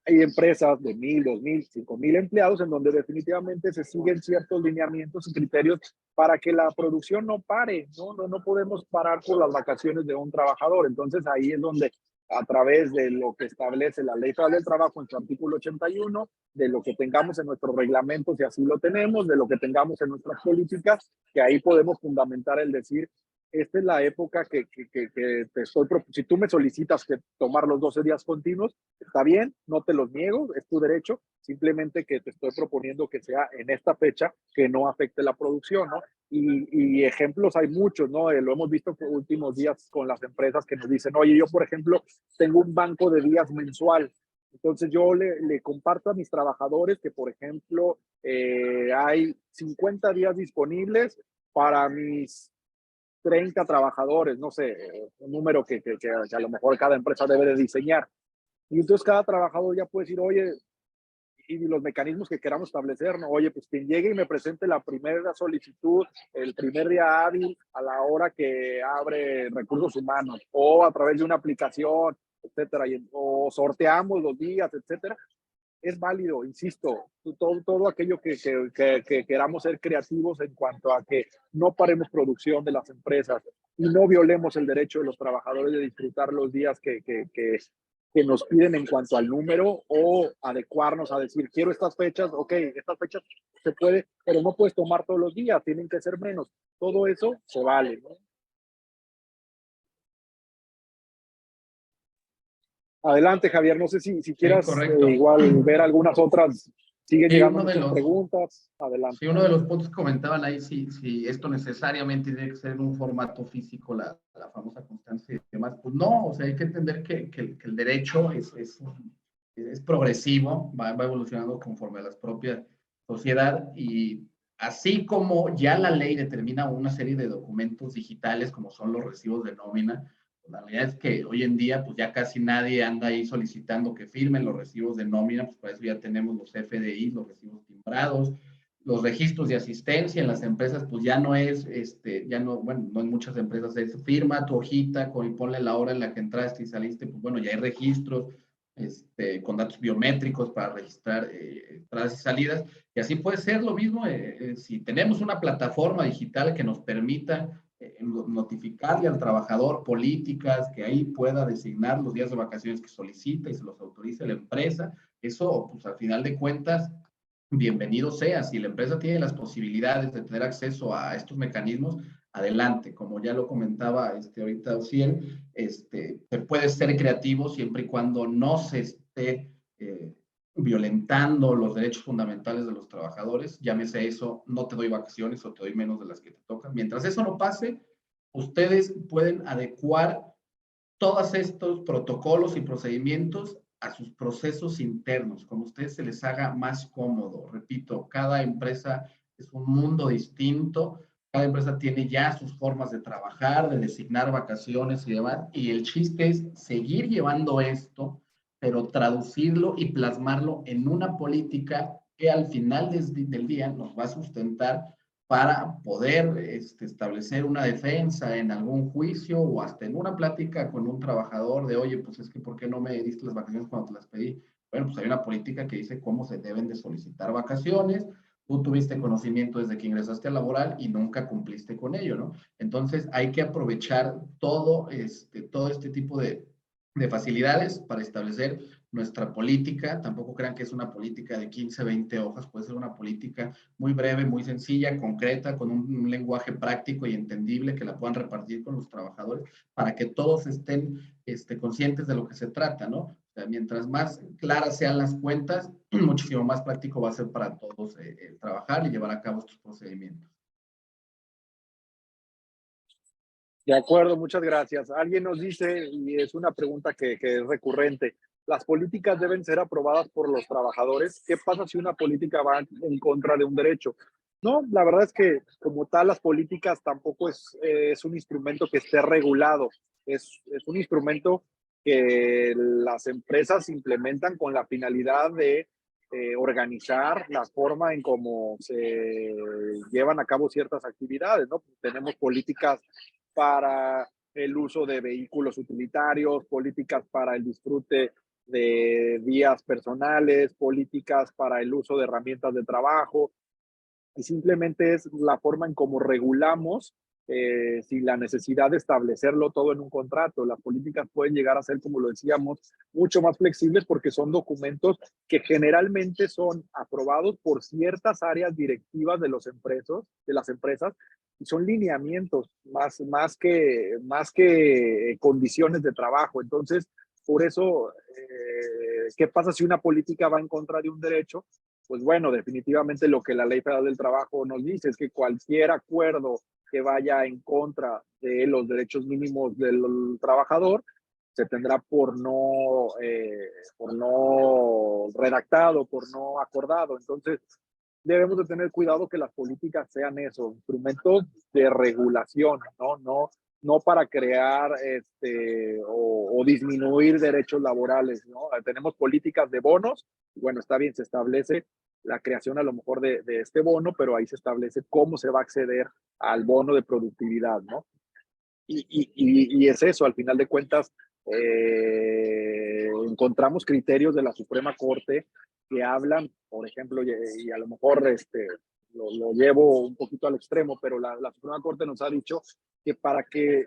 Hay empresas de 1,000, 2,000, 5,000 empleados en donde definitivamente se siguen ciertos lineamientos y criterios para que la producción no pare, ¿no? No podemos parar por las vacaciones de un trabajador. Entonces ahí es donde a través de lo que establece la Ley Federal del Trabajo en su artículo 81, de lo que tengamos en nuestros reglamentos, si así lo tenemos, de lo que tengamos en nuestras políticas, que ahí podemos fundamentar el decir, esta es la época que te estoy, si tú me solicitas que tomar los 12 días continuos, está bien, no te los niego, es tu derecho, simplemente que te estoy proponiendo que sea en esta fecha que no afecte la producción, ¿no? Y ejemplos hay muchos, ¿no? Lo hemos visto en los últimos días con las empresas que nos dicen, oye, yo, por ejemplo, tengo un banco de días mensual. Entonces yo le comparto a mis trabajadores que, por ejemplo, hay 50 días disponibles para mis 30 trabajadores, no sé, un número que a lo mejor cada empresa debe de diseñar. Y entonces cada trabajador ya puede decir, oye, y los mecanismos que queramos establecer, ¿no? Oye, pues quien llegue y me presente la primera solicitud, el primer día hábil a la hora que abre recursos humanos, o a través de una aplicación, etcétera, o sorteamos los días, etcétera, es válido, insisto, todo aquello que queramos ser creativos en cuanto a que no paremos producción de las empresas y no violemos el derecho de los trabajadores de disfrutar los días que nos piden en cuanto al número o adecuarnos a decir, quiero estas fechas, ok, estas fechas se puede, pero no puedes tomar todos los días, tienen que ser menos. Todo eso se vale, ¿no? Adelante, Javier, no sé si Sí, quieras correcto. igual ver algunas otras, siguen Sí, llegando muchas preguntas, adelante. sí, uno de los puntos que comentaban ahí, si esto necesariamente tiene que ser en un formato físico, la famosa constancia y demás, pues no, o sea, hay que entender que el derecho es progresivo, va evolucionando conforme a la propia sociedad y así como ya la ley determina una serie de documentos digitales como son los recibos de nómina, la realidad es que hoy en día pues ya casi nadie anda ahí solicitando que firmen los recibos de nómina, pues para eso ya tenemos los FDI, los recibos timbrados, los registros de asistencia en las empresas, pues ya no es, ya no, bueno, no en muchas empresas es firma tu hojita y ponle la hora en la que entraste y saliste, pues bueno, ya hay registros, con datos biométricos para registrar entradas y salidas, y así puede ser lo mismo si tenemos una plataforma digital que nos permita notificarle al trabajador políticas, que ahí pueda designar los días de vacaciones que solicita y se los autorice la empresa, eso pues al final de cuentas, bienvenido sea. Si la empresa tiene las posibilidades de tener acceso a estos mecanismos, adelante. Como ya lo comentaba ahorita Ociel, se puede ser creativo siempre y cuando no se esté violentando los derechos fundamentales de los trabajadores. Llámese eso, no te doy vacaciones o te doy menos de las que te tocan. Mientras eso no pase, ustedes pueden adecuar todos estos protocolos y procedimientos a sus procesos internos, como a ustedes se les haga más cómodo. Repito, cada empresa es un mundo distinto, cada empresa tiene ya sus formas de trabajar, de designar vacaciones y demás, y el chiste es seguir llevando esto, pero traducirlo y plasmarlo en una política que al final del día nos va a sustentar para poder establecer una defensa en algún juicio o hasta en una plática con un trabajador de, oye, pues es que ¿por qué no me diste las vacaciones cuando te las pedí? Bueno, pues hay una política que dice cómo se deben de solicitar vacaciones, tú tuviste conocimiento desde que ingresaste a laboral y nunca cumpliste con ello, ¿no? Entonces hay que aprovechar todo este tipo de facilidades para establecer nuestra política. Tampoco crean que es una política de 15, 20 hojas, puede ser una política muy breve, muy sencilla, concreta, con un lenguaje práctico y entendible que la puedan repartir con los trabajadores para que todos estén conscientes de lo que se trata, ¿no? O sea, mientras más claras sean las cuentas, muchísimo más práctico va a ser para todos trabajar y llevar a cabo estos procedimientos. De acuerdo, muchas gracias. Alguien nos dice, y es una pregunta que es recurrente, ¿las políticas deben ser aprobadas por los trabajadores? ¿Qué pasa si una política va en contra de un derecho? No, la verdad es que como tal las políticas tampoco es un instrumento que esté regulado, es un instrumento que las empresas implementan con la finalidad de organizar la forma en cómo se llevan a cabo ciertas actividades, ¿no? Tenemos políticas para el uso de vehículos utilitarios, políticas para el disfrute de días personales, políticas para el uso de herramientas de trabajo, y simplemente es la forma en cómo regulamos sin la necesidad de establecerlo todo en un contrato. Las políticas pueden llegar a ser, como lo decíamos, mucho más flexibles porque son documentos que generalmente son aprobados por ciertas áreas directivas de las empresas, y son lineamientos más que condiciones de trabajo. Entonces, por eso, ¿qué pasa si una política va en contra de un derecho? Pues bueno, definitivamente lo que la Ley Federal del Trabajo nos dice es que cualquier acuerdo que vaya en contra de los derechos mínimos del trabajador se tendrá por no redactado, por no acordado. Entonces, debemos de tener cuidado que las políticas sean eso, instrumentos de regulación, no para crear o disminuir derechos laborales, ¿no? Tenemos políticas de bonos, bueno, está bien, se establece la creación a lo mejor de este bono, pero ahí se establece cómo se va a acceder al bono de productividad, ¿no? Y es eso, al final de cuentas, encontramos criterios de la Suprema Corte que hablan, por ejemplo, y a lo mejor lo llevo un poquito al extremo, pero la Suprema Corte nos ha dicho que para que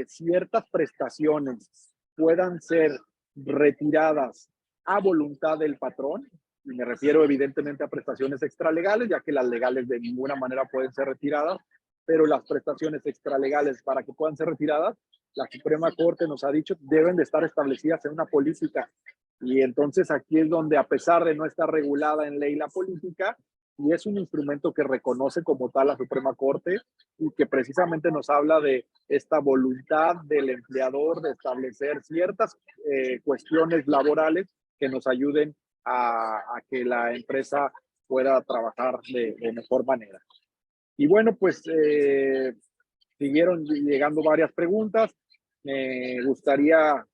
ciertas prestaciones puedan ser retiradas a voluntad del patrón, y me refiero evidentemente a prestaciones extralegales, ya que las legales de ninguna manera pueden ser retiradas, pero las prestaciones extralegales para que puedan ser retiradas, la Suprema Corte nos ha dicho, deben de estar establecidas en una política. Y entonces aquí es donde, a pesar de no estar regulada en ley la política, y es un instrumento que reconoce como tal la Suprema Corte y que precisamente nos habla de esta voluntad del empleador de establecer ciertas cuestiones laborales que nos ayuden a que la empresa pueda trabajar de mejor manera. Y bueno, pues siguieron llegando varias preguntas. Me gustaría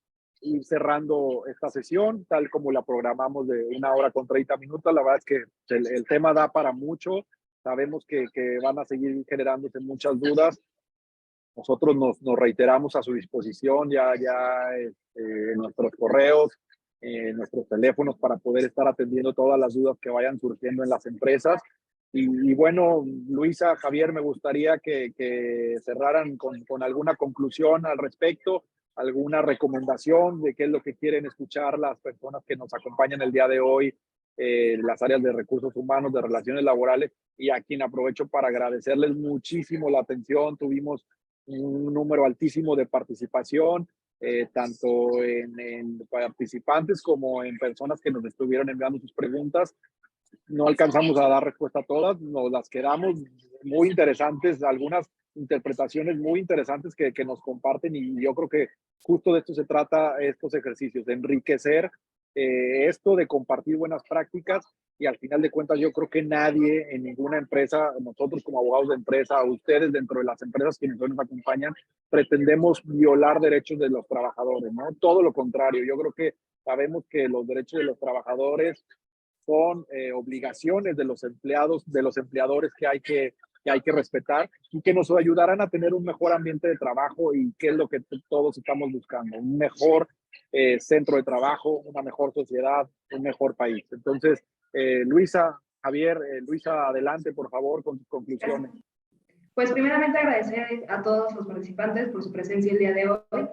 ir cerrando esta sesión, tal como la programamos de 1 hora con 30 minutos. La verdad es que el tema da para mucho. Sabemos que van a seguir generándose muchas dudas. Nosotros nos reiteramos a su disposición ya en nuestros correos, en nuestros teléfonos, para poder estar atendiendo todas las dudas que vayan surgiendo en las empresas. Y bueno, Luisa, Javier, me gustaría que cerraran con alguna conclusión al respecto, alguna recomendación de qué es lo que quieren escuchar las personas que nos acompañan el día de hoy, las áreas de recursos humanos, de relaciones laborales, y a quien aprovecho para agradecerles muchísimo la atención. Tuvimos un número altísimo de participación, tanto en participantes como en personas que nos estuvieron enviando sus preguntas. No alcanzamos a dar respuesta a todas, nos las quedamos muy interesantes, algunas interpretaciones muy interesantes que nos comparten, y yo creo que justo de esto se trata estos ejercicios, de enriquecer esto, de compartir buenas prácticas, y al final de cuentas yo creo que nadie en ninguna empresa, nosotros como abogados de empresa, ustedes dentro de las empresas que nos acompañan, pretendemos violar derechos de los trabajadores, ¿no? Todo lo contrario, yo creo que sabemos que los derechos de los trabajadores son obligaciones de los empleados, de los empleadores que hay que respetar, y que nos ayudarán a tener un mejor ambiente de trabajo, y qué es lo que todos estamos buscando, un mejor centro de trabajo, una mejor sociedad, un mejor país. Entonces, Luisa, Javier, Luisa, adelante por favor con tus conclusiones. Pues primeramente agradecer a todos los participantes por su presencia el día de hoy.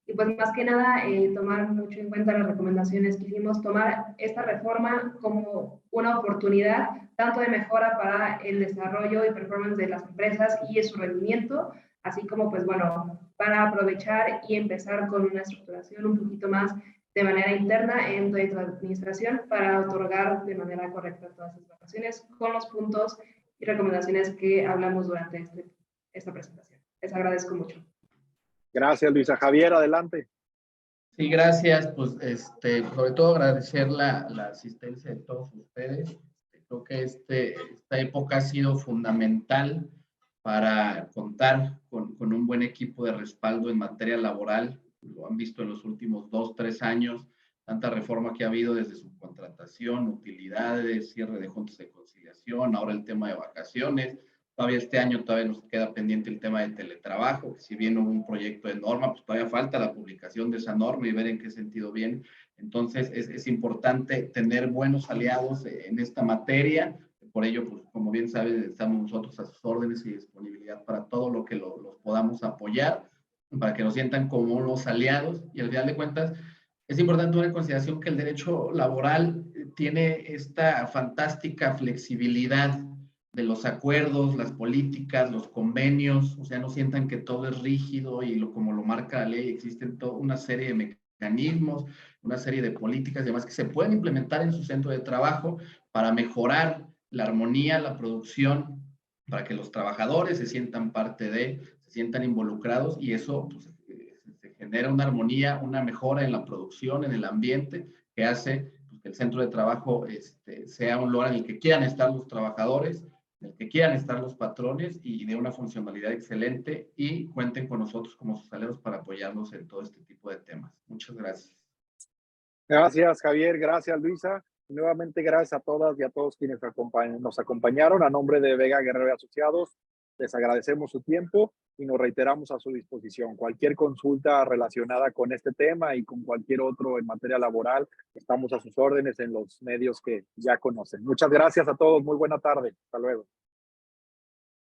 Y pues más que nada, tomar mucho en cuenta las recomendaciones que hicimos, tomar esta reforma como una oportunidad tanto de mejora para el desarrollo y performance de las empresas y su rendimiento, así como pues bueno, para aprovechar y empezar con una estructuración un poquito más de manera interna en toda la administración para otorgar de manera correcta todas las vacaciones con los puntos y recomendaciones que hablamos durante esta presentación. Les agradezco mucho. Gracias, Luisa. Javier, adelante. Sí, gracias. Pues sobre todo agradecer la asistencia de todos ustedes. Creo que esta época ha sido fundamental para contar con un buen equipo de respaldo en materia laboral. Lo han visto en los últimos 2, 3 años. tanta reforma que ha habido desde subcontratación, utilidades, cierre de juntas de conciliación, ahora el tema de vacaciones. Todavía este año todavía nos queda pendiente el tema de teletrabajo, que si bien hubo un proyecto de norma, pues todavía falta la publicación de esa norma y ver en qué sentido viene. Entonces, es importante tener buenos aliados en esta materia. Por ello, pues, como bien sabes, estamos nosotros a sus órdenes y disponibilidad para todo lo que los podamos apoyar, para que nos sientan como los aliados. Y al final de cuentas, es importante tomar en consideración que el derecho laboral tiene esta fantástica flexibilidad de los acuerdos, las políticas, los convenios, o sea, no sientan que todo es rígido y como lo marca la ley, existen toda una serie de mecanismos, una serie de políticas y demás que se pueden implementar en su centro de trabajo para mejorar la armonía, la producción, para que los trabajadores se sientan parte se sientan involucrados y eso pues, se genera una armonía, una mejora en la producción, en el ambiente, que hace pues, que el centro de trabajo sea un lugar en el que quieran estar los trabajadores, en el que quieran estar los patrones y de una funcionalidad excelente y cuenten con nosotros como sus aliados para apoyarnos en todo este tipo de temas. Muchas gracias. Gracias, Javier. Gracias, Luisa. Y nuevamente, gracias a todas y a todos quienes nos acompañaron. A nombre de Vega Guerrero y Asociados, les agradecemos su tiempo y nos reiteramos a su disposición. Cualquier consulta relacionada con este tema y con cualquier otro en materia laboral, estamos a sus órdenes en los medios que ya conocen. Muchas gracias a todos. Muy buena tarde. Hasta luego.